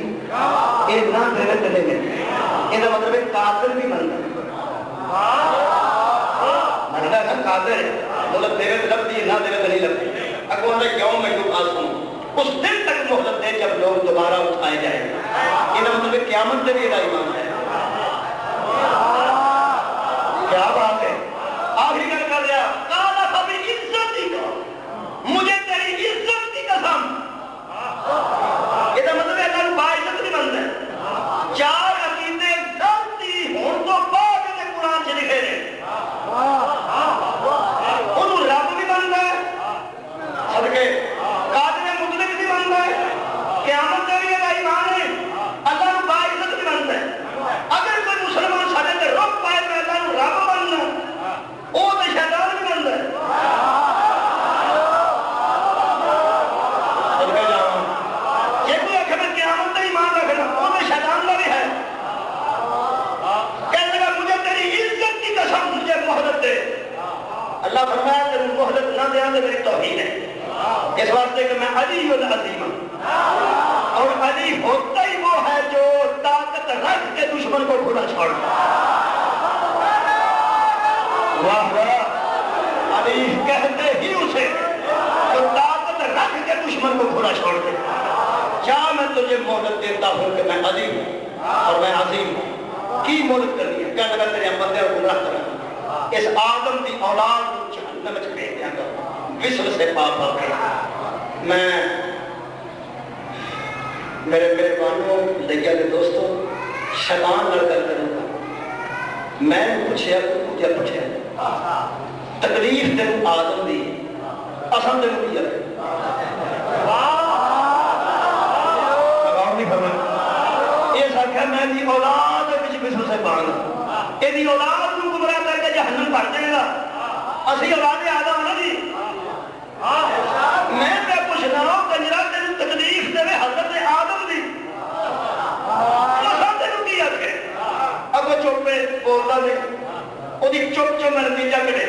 یہ نہ دیوے تو نہیں ملتی یہ مطلب ہے قادر بھی بنتا منگا نا قادر ہے مطلب دیوے تو لگتی نہ دیوے تو نہیں لگتی اگو آتا کیوں میں جو آسوں اس دن تک مہلت دے جب لوگ دوبارہ اٹھائے جائیں یہ مطلب ہے قیامت سے بھی ایمان ہے کیا بات ہے آخری گل کر رہا کالا کبھی عزت ہی کا مجھے تیری عزت کی قسم یہ مطلب ہے اللہ باعزت نہیں بنتا چار عقیدے غلطی ہون تو بعد میں قرآن سے لکھے رہے انہوں رب بھی بنتا ہے صدقے قادر مطلق بھی بنتا ہے قیامت سے بھی یہ ایمان ہے اللہ باعزت بھی بنتا ہے اگر کوئی مسلمان سارے تے رب پائے تو اللہ رب بننا وہ تو شیطان بھی بنتا ہے اللہ فرمایا کہ مہلت نہ دیا تو میری توہین ہے اس واسطے کہ میں علی العظیم ہوں اور علی ہوتا ہی وہ ہے جو طاقت رکھ کے دشمن کو کھلا چھوڑتا واہ واہ علی کہتے ہی اسے جو طاقت رکھ کے دشمن کو کھلا چھوڑ دے کیا میں تجھے مہلت دیتا ہوں کہ میں علی ہوں اور میں عظیم ہوں کی مہلت کرنی ہے کیا لگا تیرے بندے اور گمراہ کرنا اس آدم کی اولاد کو جہنم میں بھیج دیا گا وصل سے پاپ آ کے میں میرے مہربانوں لگیا کے دوستوں شیطان لڑ کر کروں گا میں نے پوچھا مجھے پوچھا تکلیف تیروں آدم دی اصل تیروں کی جائے نہیں خبر یہ سکھا میں دی اولاد کچھ وصل سے پانا یہ اولاد کو گمراہ کر کے جہنم بھر دے گا اسی اولاد آدم نہ دی میں تے پوچھنا ہوں کنجرا تینوں تکلیف دے حضرت آدم دی اساں تینوں کی آکھے اگو چوپے بولدا نہیں اودی چپ چپ نتیجہ کڈے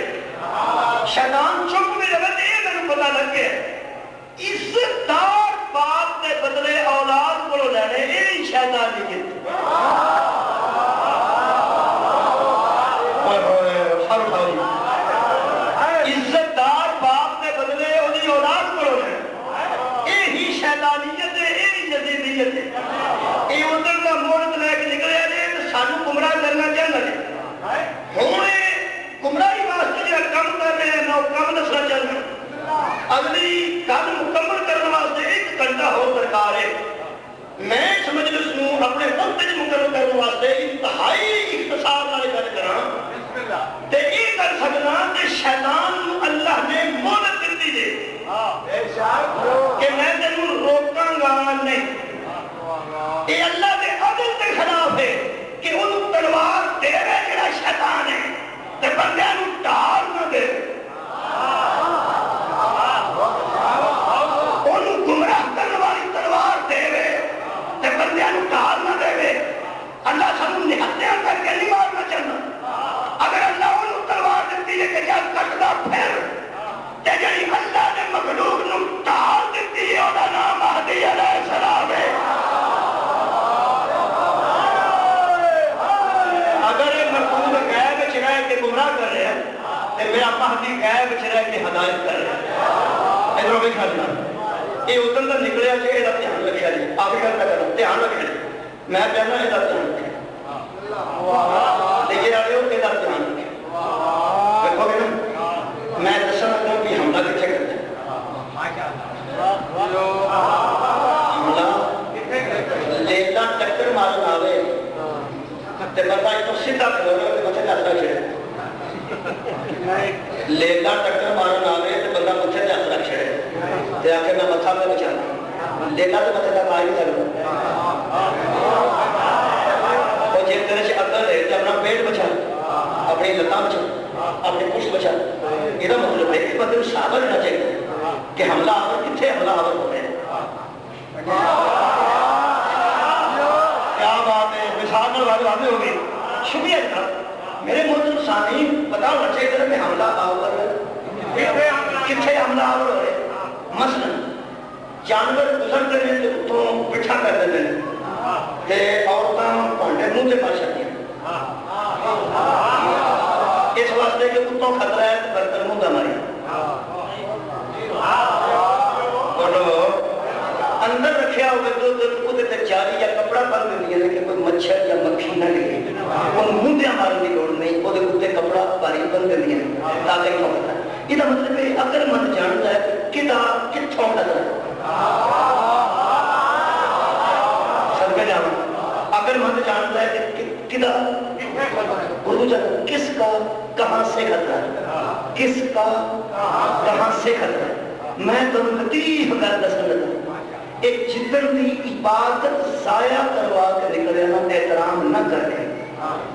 شیطان چپ بھی رہے تے یہ مینوں پتہ لگ گیا عزتدار باپ دے بدلے اولاد کولوں لینے یہ شیطان دی کیتی عزتدار باپ کے بدلے وہی اولاد کو یہی شیطانیت ہے یہی جدیدیت ہے یہ ادھر کا مورت لے کے نکلے سانو گمراہ کرنا چاہتا ہے ہوں گمراہی واسطے جو کام کر رہے ہیں وہ کام دسنا چاہتا ہے اگلی گل مکمل کرنے واسطے ایک گھنٹہ ہو درکار ہے میں سمجھ لو اپنے وقت مکمل کرنے واسطے انتہائی اختصار والے گل کراں تے یہ کر سکنا کہ شیطان اللہ نے مہلت دیتی ہے کہ میں تینوں روکاں گا نہیں یہ اللہ کے عدل کے خلاف ہے کہ انہوں تلوار دے رہے جڑا شیطان ہے تے بندیاں نوں ڈال نہ دے انہوں گمراہ کرنے والی تلوار دے رہے تے بندیاں نوں ڈال نہ دے اللہ سانوں نہتیاں کر کے نہیں مارنا چاہنا اگر اللہ انہوں تلوار دیتی ہے کہ جب کٹدا پھر تے جڑی اللہ نے مخلوق نوں ڈال دیتی ہے اودا نام مہدی علیہ السلام ہے اگر یہ مخلوق غیب وچ رہ کے گمراہ کر رہے ہیں تے میرا مہدی غیب وچ رہ کے ہدایت کر رہے ہیں ادھروں بھی کھڑنا یہ ادھر دا نکلیا جی یہ دھیان رکھیا جی آخری گل کرنا دھیان رکھیا جی میں کہنا یہ دھیان رکھیا لیکن آ رہے ہو کہ دھیان رکھیا دیکھو گے نا میں دسنا لگا کہ حملہ کتنے کرتے ہیں حملہ لیلا ٹکر مارن آوے تے بندہ ایک تو سیدھا کھلو رہے ہو مچھے جاسرا چھڑے لیلا ٹکر مارن آوے تے بندہ مچھے جاسرا چھڑے تے آکے میں مچھا میں بچانا لیلا تو مچھے تک آئی سکتا وہ جیب تیرے سے اکل ہے تے اپنا پیٹ بچا اپنی لتاں بچا اپنے پشت بچا یہ مطلب ہے کہ بندے صابر ہونا چاہیے کہ حملہ آور کتنے حملہ آور ہوتے ہیں کیا بات ہے مثال میں واضح ہو گئی شکریہ جناب میرے محترم سامعین پتا ہونا چاہیے کہ حملہ آور کتنے حملہ آور ہو رہے مثلا جانور گزرتے ہیں تو اتوں پٹھا کر دیتے ہیں تے عورتیں بھانڈے منہ سے پڑ سکتی ہیں اس واسطے کہ اتوں خطرہ ہے تو برتن منہ کا ماری اندر رکھیا ہوئے تو جاری یا کپڑا بن دیا کہ کوئی مچھر یا مکھی نہ لگے وہ منہ دیا مارنے کی لوڑ نہیں وہ کپڑا باری بن دیا تاکہ اتوں خطرہ ہے یہ مطلب ہے اگر من جانتا ہے کہ کتوں خطرہ ہے اگر من جانتا ہے کہ اردو کس کا کہاں سے خطرہ ہے کس کا کہاں سے خطرہ ہے میں تمہیں لطیف کر دسن لگا ایک جدر دی عبادت ضائع کروا کے نکلے نا احترام نہ کرے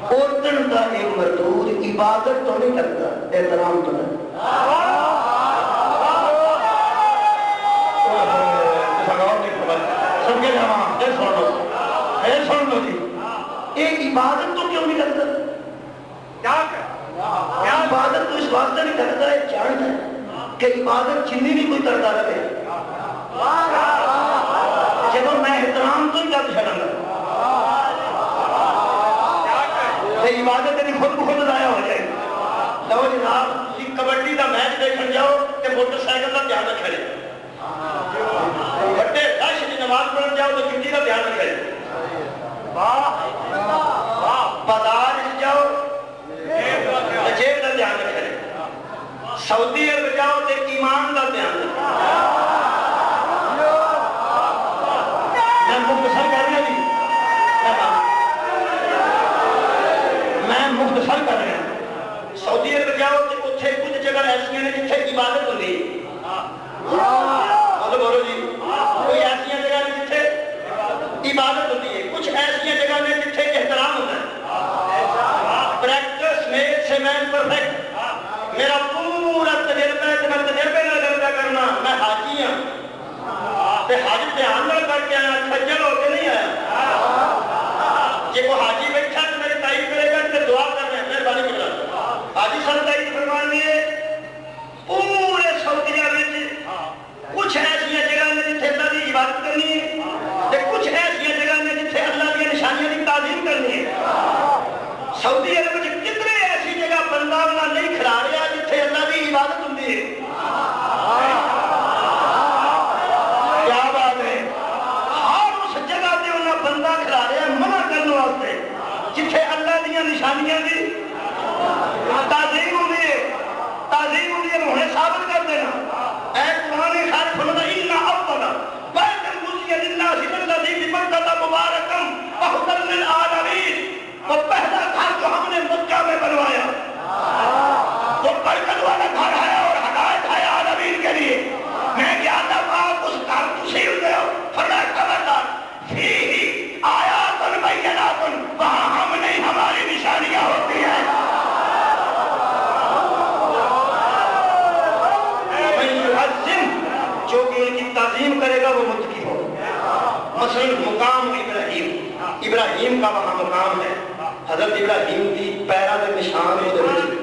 اوتن کا ایک مردود عبادت تو نہیں لگتا احترام تو نہیں سب کے جواب سن لو جی ایک عبادت تو کیوں نہیں لگتا عبادت تو اس واسطے نہیں لگتا ہے جانتا ہے کہ عبادت جنی بھی کوئی کرتا رہے جب میں احترام تو ہی کر چھڑا گا عبادت تیری خود بخود ضائع ہو جائے گی لو جناب کبڈی کا میچ دیکھنے جاؤ کہ موٹر سائیکل کا دھیان رکھے بڑے دش کی نماز پڑھنے جاؤ تو جوتی کا دھیان رکھے بازار جاؤ جیب کا دھیان رکھے سعودی عرب جاؤ تو ایمان کا دھیان رکھے میں مختصر کر رہا جی میں مختصر کر رہا سعودی عرب جاؤ تو اتنے کچھ جگہ ایسی ہیں جتنے عبادت ہوتی بولو جی کوئی ایسی جگہ نے جتنے عبادت ہوتی ہے کچھ ایسی جگہ نے جتنے احترام ہوتا ہے پریکٹس میک سے مین پرفیکٹ میرا پورا تجربہ ہے میں تجربے نہ کرتا کرنا میں حاجی ہوں حاجی دھیان نہ کر کے آیا کھجل ہو کے نہیں آیا جی وہ حاجی بیٹھا تو میری تعریف کرے گا تو دعا کر رہے ہیں مہربانی کرنا حاجی صاحب تعریف فرمان لیے پورے سعودیہ میں کچھ ایسی جگہ میں جتنے اللہ کی عبادت کرنی ہے کچھ ایسی جگہ میں جتنے اللہ کی نشانیاں کی تعظیم کرنی ہے سعودی عرب میں کتنے ایسی جگہ بندہ نہیں کھلا رہا جتنے اللہ کی عبادت ہوتی ہے کیا بات ہے ہر اس جگہ سے انہیں بندہ کھلا رہا منع کرنے واسطے جتنے اللہ دیا نشانیاں کی تعظیم ہوتی ہے انہیں ثابت کر دینا اے قرآن خارج فرماتا ہے اِنَّا أَوَّلَ بَيْتٍ وُضِعَ لِلنَّاسِ الَّذِي بِبَكَّةَ مُبَارَكًا وَهُدًى لِلْعَالَمِينَ وہ پہلا گھر جو ہم نے مکہ میں بنوایا وہ برکت والا گھر ہے اور ہدایت ہے عالمین کے لیے میں کیا اللہ اس گھر تسی ہوتے ہو فرمایا خبردار فیہ آیات بینات وہاں ہم نہیں ہماری نشانیاں ہوتی ہیں جو کہ ان کی تعظیم کرے گا وہ متقی ہو مثلا مقام ابراہیم کا وہاں مقام ہے حضرت ابراہیم کی پیرا کے نشان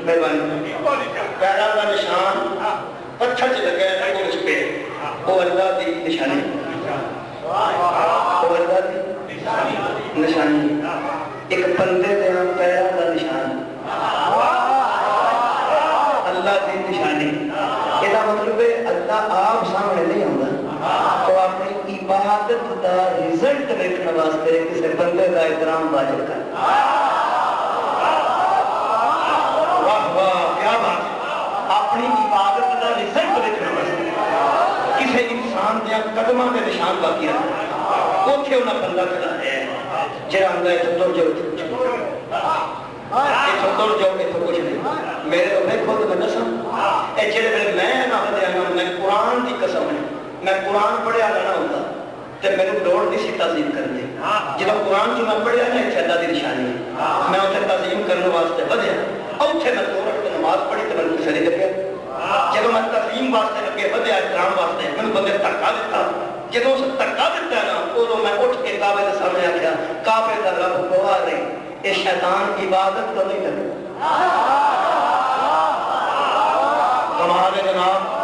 مہربانی پیرا کا نشان پتھر سے لگے اس پہ وہ اللہ کی نشانی وہ اللہ کی نشانی ایک بندے دے پیرا کا نشان اللہ کی نشانی یہ مطلب ہے اللہ آپ سامنے نہیں آتا تو اپنی عبادت کا رزلٹ دیکھنے واسطے کسی بندے کا احترام واجب کر واہ واہ کیا بات اپنی عبادت کا رزلٹ دیکھنے واسطے کسی انسان دیا قدموں کے نشان باقی رکھنا اتنے انہیں بندہ کھڑا ہے جہاں آتا ہے تو جو کچھ نہیں میرے تو میں خود میں نسل جڑے میں میں قرآن کی قسم ہے میں قرآن پڑھیا لینا ہوتا تو میرے لوڑ نہیں سی تعظیم کرنے جب قرآن جو میں پڑھیا نا اتنے اللہ کی نشانی ہے میں اتنے تعظیم کرنے واسطے ودیا اتنے میں 2 رکعت نماز پڑھی تو میں کسی نہیں لگیا جب میں تعظیم واسطے لگے ودیا احترام واسطے میں بندے دھکا دیتا جب اس دھکا دیتا نا ادو میں اٹھ کے کعبے کے سامنے آخیا کعبے کا رب گواہ نہیں یہ شیطان عبادت تو نہیں کرتا کمال ہے جناب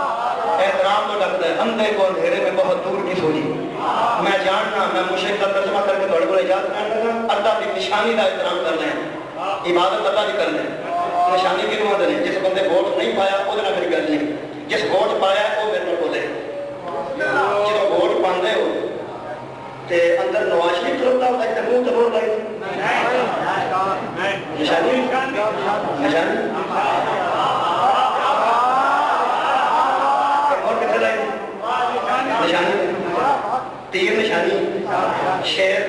احترام تو لگتا ہے اندھے کو اندھیرے میں بہت دور کی سوچی میں جاننا میں مشرک کا ترجمہ کر کے تھوڑے کو ایجاد کرنے لگا اللہ کی نشانی کا احترام کر لیں عبادت اللہ کی کر لیں نشانی کی نماز دیں جس بندے ووٹ نہیں پایا وہ میری گل نہیں جس ووٹ پایا وہ میرے کو بولے جب ووٹ پاندے ہو تے اندر نواز شریف کھلوتا ہوتا ہے منہ تو بول رہی نشانی نشانی اور کتنے لائی نشانی تیر نشانی شیر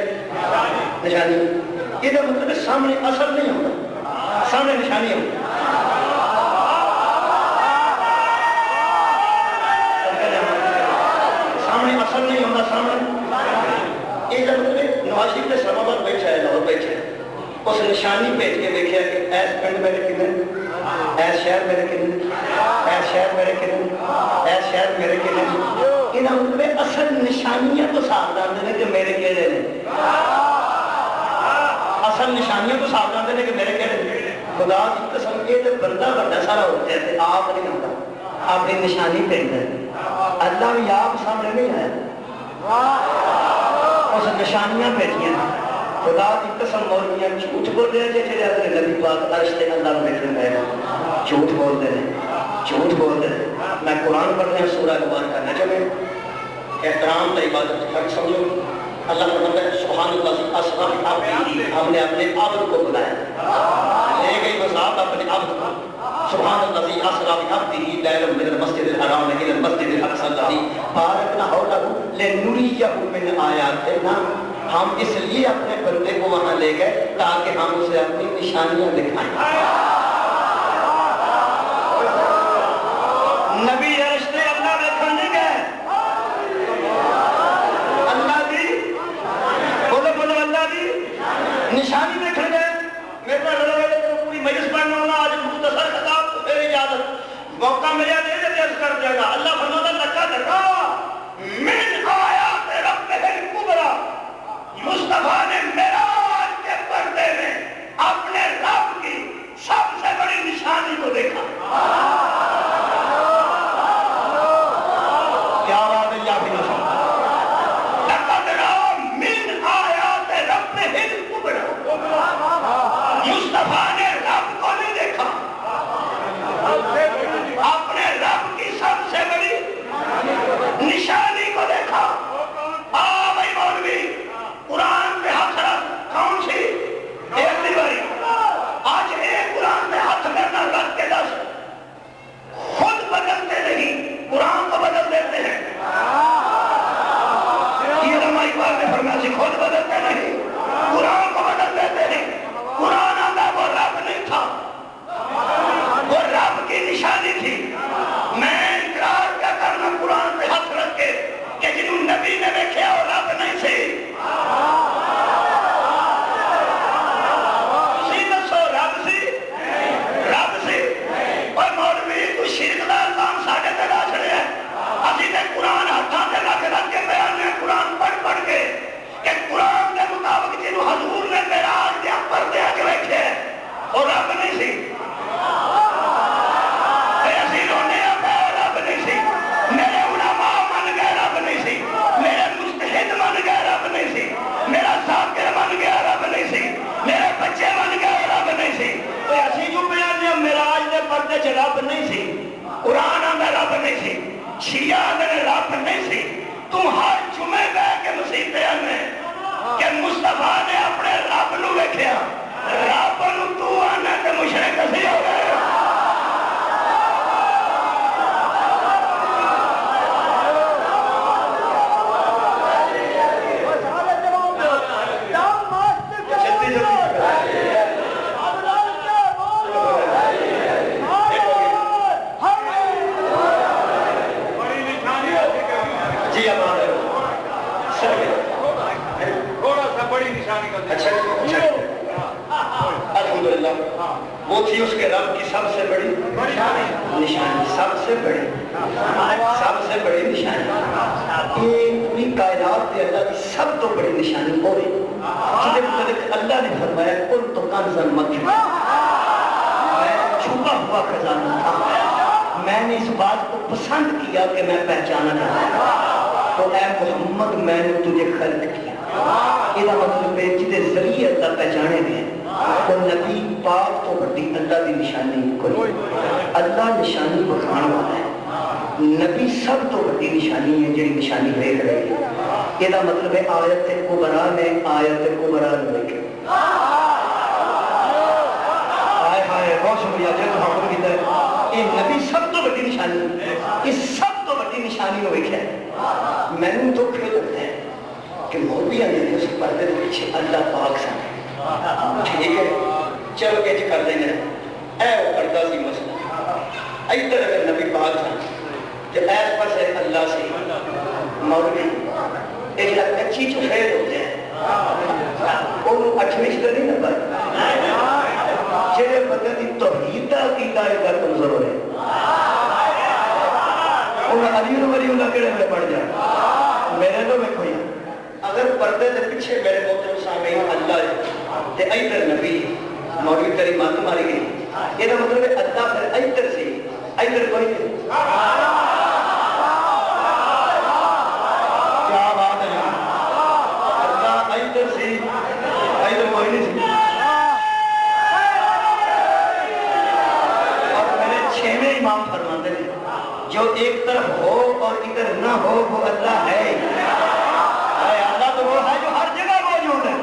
نشانی یہ تو مطلب سامنے اثر نہیں ہوتا سامنے نشانی ہوتا سامنے اثر نہیں ہوتا سامنے یہ تو مطلب نواز شریف کے اسلام آباد بیٹھا ہے لاہور بیٹھا ہے اس نشانی بھیج کے دیکھا کہ ایس پنڈ میرے کدھر ایس شہر میرے کدھر ایس شہر میرے کدھر ایس شہر میرے کدھر یہ مطلب اصل نشانیاں تو ساودھان دینے کہ میرے کہڑے نے اصل نشانیاں تو ساودھان دینے کہ میرے کہڑے نے خدا کی قسم یہ تو بندہ بڑا سارا ہوتا ہے آپ نہیں ہوتا اپنی نشانی بھیجتا ہے اللہ بھی آپ سامنے نہیں آیا اس نشانیاں بھیجیاں خدا کی قسم مولویاں جھوٹ بول رہے ہیں جیسے حضرت نبی پاک عرش تے اللہ بیٹھے ہوئے ہیں جھوٹ بولتے ہیں جھوٹ بولتے ہیں میں قرآن پڑھنے ہیں سورہ قرآن کرنا چاہے احترام تا عبادت فرق سمجھو اللہ فرماتا ہے سبحان اللہ اسرا بعبدہ ہم نے اپنے عبد کو بلایا لے گئی وزاد اپنے عبد کو سبحان اللہ اسرا بعبدہ لیلا من المسجد الحرام الى المسجد الاقصى الذي باركنا حوله لنريه من آیاتنا ہم اس لیے اپنے بندے کو وہاں لے گئے تاکہ ہم اسے اپنی نشانیاں دکھائیں نبی رشتے اللہ دیکھنے گئے اللہ دی بولو اللہ دی نشانی دیکھنے گئے میرے پاس پوری مجلس پڑھنا ہونا آج مختصر خطاب تو پھر اجازت موقع ملیا دے دے عرض کر دے گا اللہ فرماتا لکا دکا من آیات ربہ الکبریٰ مصطفیٰ نے معراج کے پردے میں اپنے رب کی سب سے بڑی نشانی کو دیکھا کیا بات ہے یا بھی نشان لقد رأى من آیات ربہ الکبریٰ مصطفیٰ نے رب کو نہیں دیکھا اپنے رب کی سب سے بڑی نشانی کو دیکھا بھائی مولوی قرآن پہ ہاتھ رکھ کون سی ایک دیواری آج ایک قرآن پہ ہاتھ کرنا رکھ کے دس خود بدلتے نہیں قرآن کو بدل دیتے ہیں یہ علماء اقبال نے فرمایا سی خود بدلتے نہیں قرآن کو بدل دیتے ہیں قرآن آتا وہ رب نہیں تھا وہ رب کی نشانی تھی میں اقرار کیا کرنا قرآن پہ ہاتھ رکھ کے کہ جنہوں نبی نے دیکھا وہ رب نہیں سی قرآن ہاتھاں سے رکھ کے بیان ہے قرآن پڑھ کے کہ قرآن کے مطابق جنہوں حضور نے معراج دیا پردے آ کے بیٹھے اور رب نہیں سی ایسی رونے رب نہیں سی میرے علماء من گئے رب نہیں سی میرے مجتہد من گئے رب نہیں سی میرا ذاکر من گیا رب نہیں سی میرے بچے من گئے رب نہیں سی کوئی ایسی جو بیان دیا معراج دے پردے چ رب نہیں سی قرآن آندا رب نہیں سی شیعہ آدھے رب نہیں سی تم ہر جمعے بے کے مسیحے آنے کہ مصطفیٰ نے اپنے رب نو ویکھیا رب نو تو آنے تے مشرک کسی ہو گئے وہ تھی اس کے رب کی سب سے بڑی نشانی سب سے بڑی نشانی یہ پوری کائنات کے اللہ کی سب تو بڑی نشانی ہو رہی جسے مطلق اللہ نے فرمایا کل تو کنزا مکھن میں چھپا ہوا خزانہ تھا میں نے اس بات کو پسند کیا کہ میں پہچانا چاہتا تو اے محمد میں نے تجھے خلق کیا. یہ مطلب ہے جہدے ذریعے اللہ پہچانے گئے تو نبی پاک تو بڑی اللہ کی نشانی کوئی. اللہ نشانی بکھان والا ہے. نبی سب تو بڑی نشانی ہے جی نشانی دیکھ رہے ہیں. یہ مطلب ہے آیت کبریٰ نے آیت کبریٰ دیکھے. ہائے ہائے بہت شکریہ جی محمد کی طرح. یہ نبی سب تو بڑی نشانی یہ سب تو بڑی نشانی ہو گئی ہے. میں نے تو پھر لگتا ہے کہ مولویاں نے اس پردے کے پیچھے اللہ پاک سن. ٹھیک ہے چلو یہ کر دیں گے اے وہ پردہ سی مسئلہ ادھر اگر نبی پاک سن کہ ایس پاس ہے اللہ سے مولوی ایک کچی چفید ہوتے ہیں انہوں اٹھویں سے نہیں نہ پائے جہے بندے کی توحید کا عقیدہ ہے گل کمزور ہے انہیں علی ولی اللہ کہڑے میں پڑھ جائے. میرے تو میں کوئی اگر پردے کے پیچھے میرے محترم سامعین اللہ ہے تے ادھر نبی مولوی تیری مت ماری گئی. یہ مطلب ہے اللہ پھر ادھر سے ادھر کوئی نہیں. کیا بات ہے اللہ ادھر سے ادھر کوئی نہیں. اور میرے چھویں امام فرماتے ہیں جو ایک طرف ہو اور ادھر نہ ہو وہ اللہ ہے. اللہ تو وہ ہے جو ہر جگہ موجود ہے.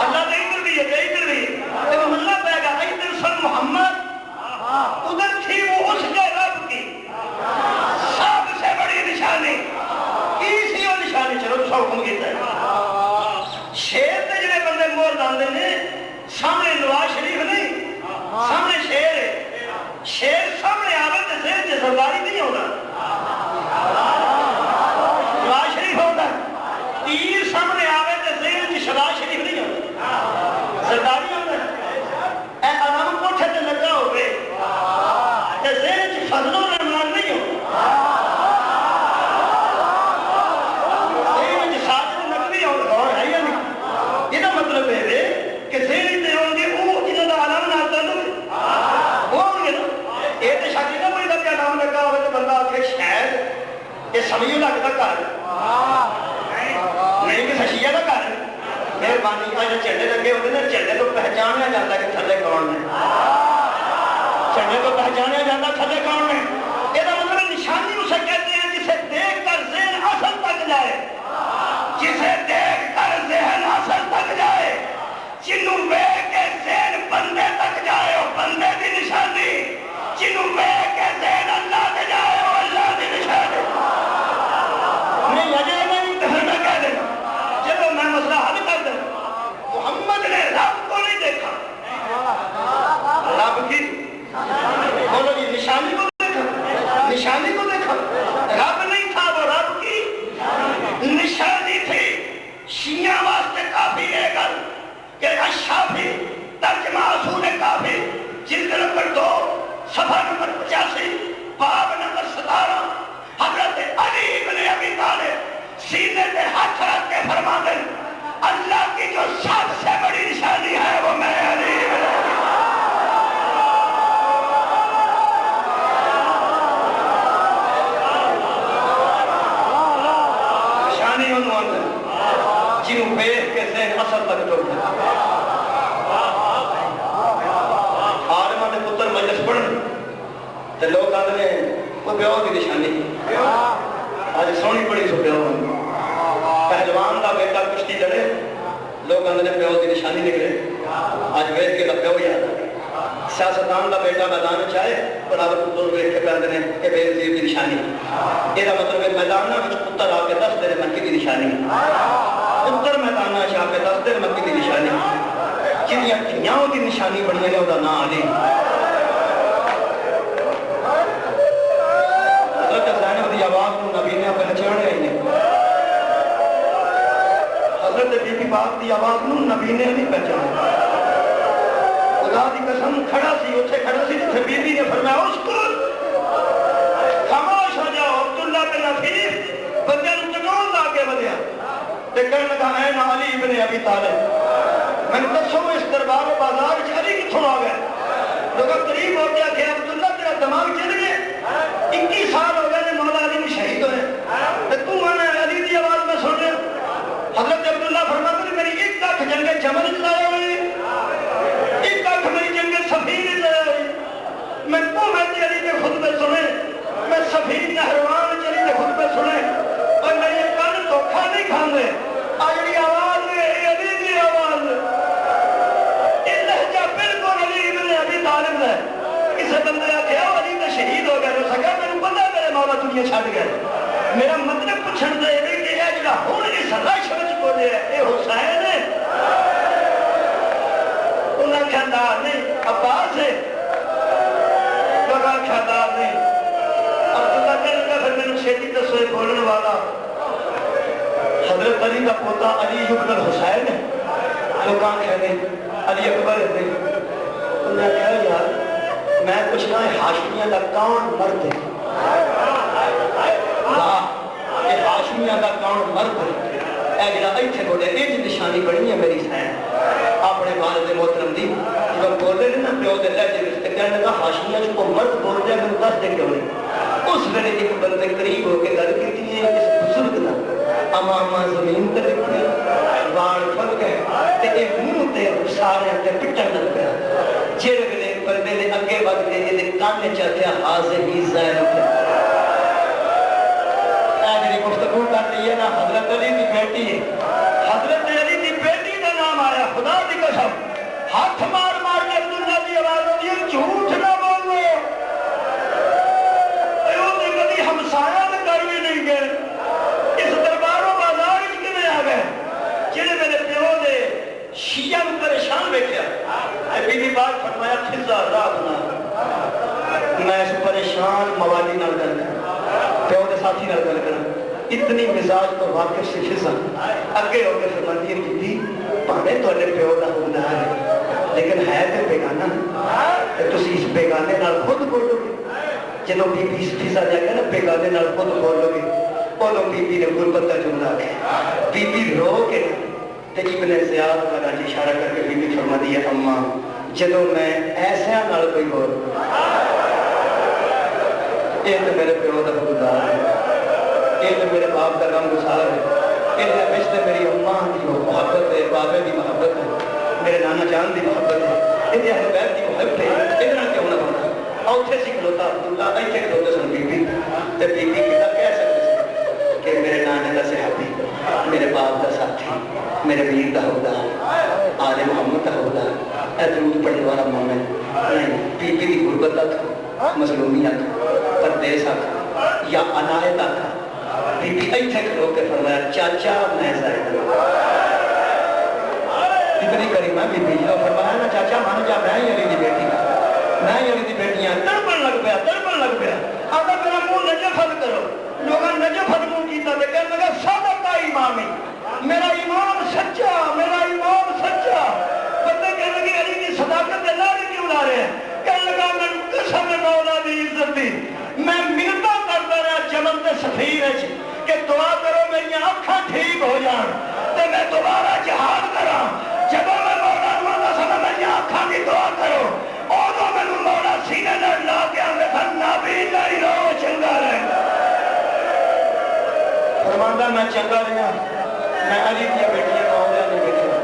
اللہ تو ادھر بھی ہے ادھر بھی ہے. جب اللہ پائے گا ادھر سن محمد ادھر تھی وہ اس کے رب کی سب سے بڑی نشانی کسی وہ نشانی. چلو سو حکم کیتا ہے شیر تے جڑے بندے مور ڈالتے ہیں سامنے نواز شریف نہیں سامنے شیر ہے. شیر سامنے آوے تے ذہن چ سرداری نہیں ہوتا. نواز شریف ہوتا تیر سامنے آوے تے ذہن چ شہباز شریف نہیں ہوتا سرداری ہوتا. اے علم کوٹھے تے لگا ہوئے تے ذہن چ فضل و رحمان نہیں ہوتا. ذہن چ ساجد نقوی ہوتا ہے یا نہیں. یہ مطلب ہے کہ ذہن تے ہوں گے وہ جنہوں کا علم نہ تعلق ہوں گے نا. یہ تو شاید نہ کوئی کا نام لگا ہوئے تو بندہ آخر شاید یہ سمجھو لگتا گھر نہیں کہ سشیا کا گھر مہربانی جھنڈے لگے ہوتے ہیں جھنڈے تو پہچانیا جاتا کہ تھلے کون ہے. جھنڈے تو پہچانیا جاتا تھلے کون ہے. یہ مطلب نشانی اسے کہتے ہیں جسے دیکھ کر ذہن اصل تک جائے. جسے دیکھ کر ذہن اصل تک جائے جنوں ویکھ کے ذہن بندے تک جائے وہ بندے کی نشانی. جنوں ویکھ کے ذہن اللہ تک جائے وہ اللہ کی نشانی. نہیں لگے نہیں تو پھر میں کہہ دینا چلو میں مسئلہ حل کر دوں. محمد نے رب کو نہیں دیکھا. رب کی بولو جی نشانی کو دیکھا. نشانی کو دیکھا. رب نہیں تھا وہ رب کی نشانی تھی. شیعہ واسطے کافی ہے گل کہ الشافعی ترجمہ اصول کافی جلد نمبر 2 صفحہ نمبر 85 باب نمبر 17 حضرت علی ابن ابی طالب سینے پہ ہاتھ رکھ کے فرماتے ہیں اللہ کی جو سب سے بڑی نشانی ہے وہ میں علی ابن ابی نشانی انہوں نے جنہوں بیٹھ کے ذہن اصل تک ٹوٹ گیا. عالمہ نے پتر مجلس پڑھن تو لوگ آتے ہیں وہ بیو کی نشانی. آج سونی پڑی سو بیو پہلوان کا بیٹا کشتی لڑے لوگ آتے ہیں بیو کی نشانی نکلے. آج ویٹ کے بیو یاد آ گئی. سیاستدان کا بیٹا میدان چاہے برابر پتر ویٹ کے پہنتے ہیں کہ بے نظیر کی نشانی. یہ مطلب ہے میدان میں پتر آ کے دس دے مکی کی نشانی. پتر میدان آ کے دس دے مکی کی نشانی. جنیاں دنیاؤں کی نشانی بڑی ہے وہ نام علی. حضرت زینب کی آواز کو نبی نے پہچان رہی ہے. حضرت بی بی پاک کی آواز کو نبی نے نہیں پہچانا. خدا کی قسم کھڑا سی اتنے کھڑا سی جتنے بی بی نے فرمایا اسکت خاموش ہو جاؤ. عبداللہ بن حفیظ بندے تکون لا کے بدیا تے کہنے لگا اے نا علی ابن ابی طالب میں نے دسو اس دربار بازار علی کتوں آ گئے. لوگ قریب ہو گیا کہ عبداللہ تیرا دماغ چل گئے 21 سال ہو گئے مولا علی میں شہید ہوئے تو آنا علی کی آواز میں سن رہا حضرت عبداللہ فرماتے ہیں میری 1 لاکھ جنگ جمل چلایا ہوئی 1 لاکھ میری جنگ سفیر چلایا ہوئی میں محمد علی کے خطبے سنے میں سفیر نہروان علی کے خطبے سنے اور میرے کان دھوکھا نہیں کھاندے آجڑی آواز ہے علی کی آواز یہ لہجہ بالکل علی ابن ابی طالب ہے کسی بندے آخیا علی تو شہید ہو گئے ہو سکا میرے پتا میرے مولا دنیا چھڈ گئے میرا مطلب پوچھن دے کہ یہ جڑا ہن اس رش وچ بولے یہ حسین ہے انہاں خاندان نہیں عباس ہے لوگاں خاندان نہیں عبداللہ کہنے لگا پھر میں نے چھیتی دسو بولنے والا حضرت علی کا پوتا علی ابن الحسین ہے لوگاں کہنے علی اکبر ہے انہوں نے کہا یار میں پوچھنا ہے ہاشمیہ کا کون مرد ہے یہ ہاشمیہ کا کون مرد ہے اے جڑا ایتھے بولے یہ نشانی بڑی ہے میری سین اپنے والد محترم دی جب بولے نا پیو دے لہجے وچ تے کہنے لگا ہاشمیہ جو مرد بول رہا ہے میں دس دے کیوں نہیں اس ویلے ایک بندے قریب ہو کے گل کیتی ہے اس بزرگ دا امامہ زمین تے رکھے وال پھل گئے تے اے منہ تے سارے تے پٹن لگ پیا جڑے ویلے بندے نے اگے ود کے یہ کان چاہیا حاضر زین آجری گفتگو کر رہی ہے نا حضرت علی کی بیٹی ہے حضرت علی کی بیٹی کا نام آیا خدا کی قسم ہاتھ مار مار کے عبداللہ کی آواز ہوتی ہے جھوٹ نہ بولو ایو کبھی ہمسایہ نے کر بھی نہیں گئے اس درباروں بازار کے میں آ گئے جنہیں میرے پیو نے شیعہ میں پریشان بیٹھا بی بی بات فرمایا خزا راہ بنا میں اس پریشان موالی نہ گل پیو دے ساتھی نہ گل کرا اتنی مزاج تو واقف سے خزا اگے ہو کے فرماتی ہے بی بی پانے تو نے پیو دا ہونا ہے لیکن ہے تے بیگانہ تے تسی اس بیگانے نال خود بولو گے جدوں بی بی خزا جا کے نا بیگانے نال خود بولو گے اودوں بی بی نے غربت دا جملہ آکھیا بی بی رو کے تے ابن زیاد کا اشارہ کر کے بی بی فرماتی ہے اماں جدوں میں ایسا نال کوئی بول یہ تو میرے پیو دا خوددار ہے یہ تو میرے باپ کا غم گسار ہے یہ رشتے میری اماں کی محبت ہے بابے کی محبت ہے میرے نانا جان کی محبت ہے یہ اہل بیت کی محبت ہے ادھر کیوں نہ بنتا اوتھے سی کھلوتا عبداللہ ایتھے کھلوتے سن بی بی تے بی بی کتا کہہ سکتے کہ میرے نانے کا صحابی میرے باپ کا ساتھی میرے ویر کا حوالہ آل محمد کا حوالہ اے درود پڑھنے والا مومن نہیں بی بی کی غربت تھا مظلومیت پردیس آکھا یا عنایت آکھا بی بی ایتھے کھلو کے فرمایا چاچا میں زائد اتنی کریمہ بی بی جو فرمایا نا چاچا مان جا میں ہی علی دی بیٹی میں ہی علی دی بیٹیاں تڑپن لگ پیا آدھا میرا منہ نجف حل کرو لوگاں نجف حل منہ کیتا دے کہنے لگا صادقہ امامی میرا امام سچا بندے کہنے لگے علی کی صداقت دے لاد کیوں لا رہے ہیں کہنے لگا میں قسم مولا دی عزت دی میں منتاں کرتا رہا جمل تے سفیر ہے کہ دعا کرو میری آنکھاں ٹھیک ہو جان تے میں دوبارہ جہاد کراں جب میں مولا نوالا سنا میری آنکھاں کی دعا کرو اوہ میں مولا سینے نہ لا کے آنگے بھننا بھی نہیں رہو چنگا رہے فرماندہ میں چنگا رہا میں علی دیا بیٹھیا مولا نہیں بیٹھیا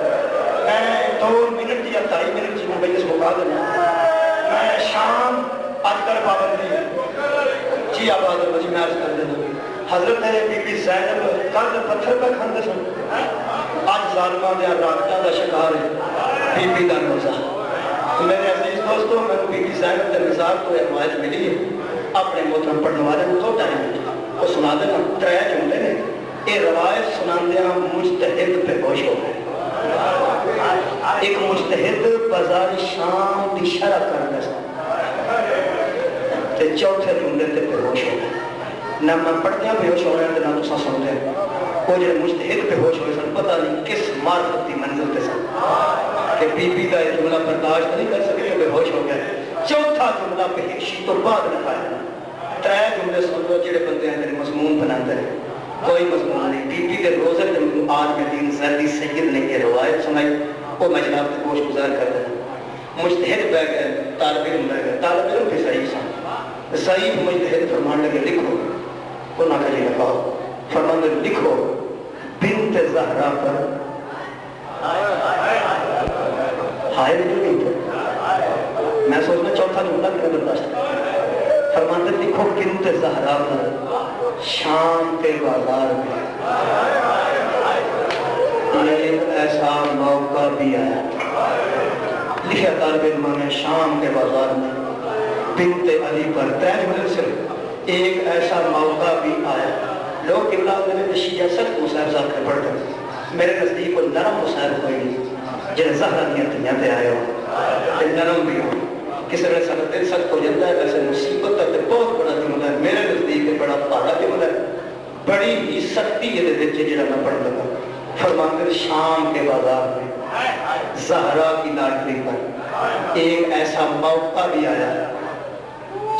میں 2 منٹ یا 2.5 منٹ جی مبئی اس مقا دیا میں شام آج کل پابندی ہے جی آباد مجھے میں عرض کر دینا حضرت بی بی زینب قرض پتھر پہ کھاندے سن آج ظالمہ دیا راکتہ دا شکار ہے بی بی دا روزہ میرے عزیز دوستوں میں بی بی زینب دے مزار کو ایک حمایت ملی ہے اپنے محترم پڑھنے والے کو 2 ٹائم وہ سنا دینا 3 جملے نے یہ روایت سناندیاں مجتہد پہ ہوش ہو گئے ایک مجتہد بازار شام دی شرح کرنے سن تے 4تھے جملے تے پہ ہوش ہو گئے نہ میں پڑھدیاں بے ہوش ہو رہے ہیں نہ تو سن رہے ہیں وہ جو مجتہد پہ ہوش ہوئے سن پتہ نہیں کس معرفت دی منزل تے سن کہ بی بی کا یہ جملہ برداشت نہیں کر سکے کہ بے ہوش ہو گئے 4تھا جملہ پہ ہکشی تو بعد نکایا 3 جملے سن لو جڑے بندے ہیں میرے مضمون بناتے ہیں کوئی مضمون نہیں بی بی کے روزے جب آج میں دین زردی سید نے یہ روایت سنائی وہ میں جناب کے گوش گزار کر دینا مجتہد بہ گئے طالب علم بہ گئے طالب علم بھی صحیح سن ضعیف مجتہد فرمان لگے لکھو، انہوں نے کہا کہو، فرمان لگے لکھو بنت زہرا پر ہائے جو نہیں تھے، میں سوچنا چوتھا جملہ کیا برداشت، فرمان لگے لکھو بنت زہرا پر شام کے بازار میں ایک ایسا موقع بھی آیا، لکھا طالب علموں نے شام کے بازار میں بنت علی پر تیج صرف ایک ایسا موقع بھی آیا۔ لوگ قبلہ میں شیعہ سخت مصحف صاحب کے پڑھتے ہیں، میرے نزدیک کوئی نرم مصحف ہوئی نہیں جنہیں زہرا دیا دنیا پہ آئے ہو نرم بھی ہو، کسی نے سخت دل سخت ہو جاتا ہے، ویسے مصیبت ہے بہت بڑا جملہ ہے، میرے نزدیک بڑا پاڑا جملہ ہے، بڑی ہی سختی یہ دیکھے جڑا میں پڑھ لگا۔ فرماتے شام کے بازار میں زہرا کی لاڈلی پر ایک ایسا موقع بھی آیا،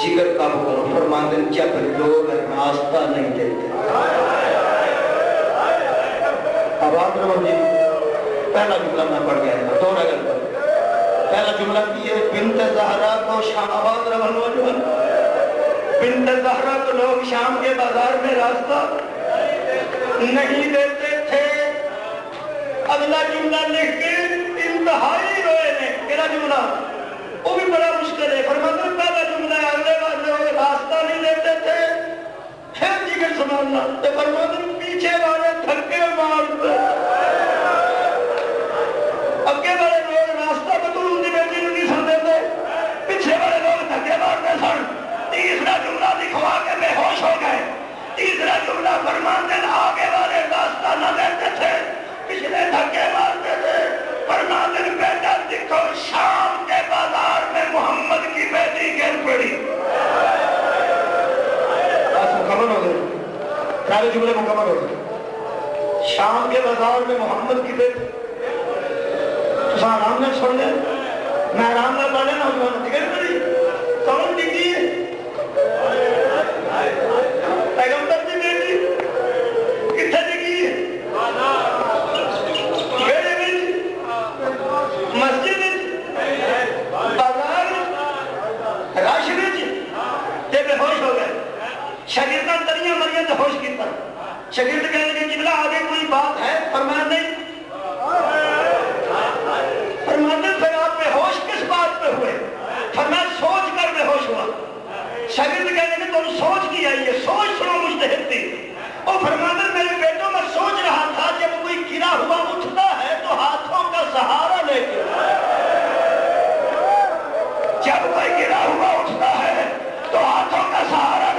جگر قابو کرو، فرماتے جب لوگ راستہ نہیں دیتے۔ آواز رہو جی، پہلا جملہ میں پڑھ گیا تھا، دوہرا گل پر پہلا جملہ کی ہے بنت زہرا کو شام، آواز رہو جوان، بنت زہرا کو لوگ شام کے بازار میں راستہ نہیں دیتے تھے۔ اگلا جملہ لکھ کے انتہائی روئے نے، کہنا جملہ وہ بھی بڑا مشکل ہے، فرماتے پہلا جملہ ہے اگلے بار لوگ راستہ نہیں دیتے تھے، پھر جگر سنانا تو فرماتے پیچھے والے دھکے مارتے، اگے والے لوگ راستہ بدلوں دی بیٹی نہیں سن دیتے، پیچھے والے لوگ دھکے مارتے سن۔ تیسرا جملہ لکھوا کے بے ہوش ہو گئے، تیسرا جملہ فرماتے آگے والے راستہ نہ دیتے تھے، پچھلے دھکے مارتے تھے۔ فرماتے بیٹا دیکھو شام کے بازار میں محمد کی بیٹی گر پڑی۔ بس مکمل ہو گئے، سارے جملے مکمل ہو گئے۔ شام کے بازار میں محمد کی بیٹی، تو آرام نے چھوڑ گئے، میں آرام نے پڑھے نا محمد گر پڑی، کون ڈگی ہے؟ پیغمبر کی بیٹی کتنے ڈگی ہے؟ مسجد بازار راش تے بے ہوش ہو گئے، شاگرداں تریاں مریاں تے ہوش کیتا، شاگرد کہنے کہ قبلہ آگے کوئی بات ہے، فرمایا نہیں، فرماتے پھر آپ بے ہوش کس بات پہ ہوئے؟ فرمایا سوچ کر بے ہوش ہوا۔ شاگرد کہنے کہ تم سوچ کی آئیے، سوچ سنو مجتہد تھی، وہ فرماتے میرے بیٹوں میں سوچ رہا تھا جب کوئی گرا ہوا اٹھتا ہے تو ہاتھوں کا سہارا لے کے، جب کوئی گرا ہوا اٹھتا ہے تو ہاتھوں کا سہارا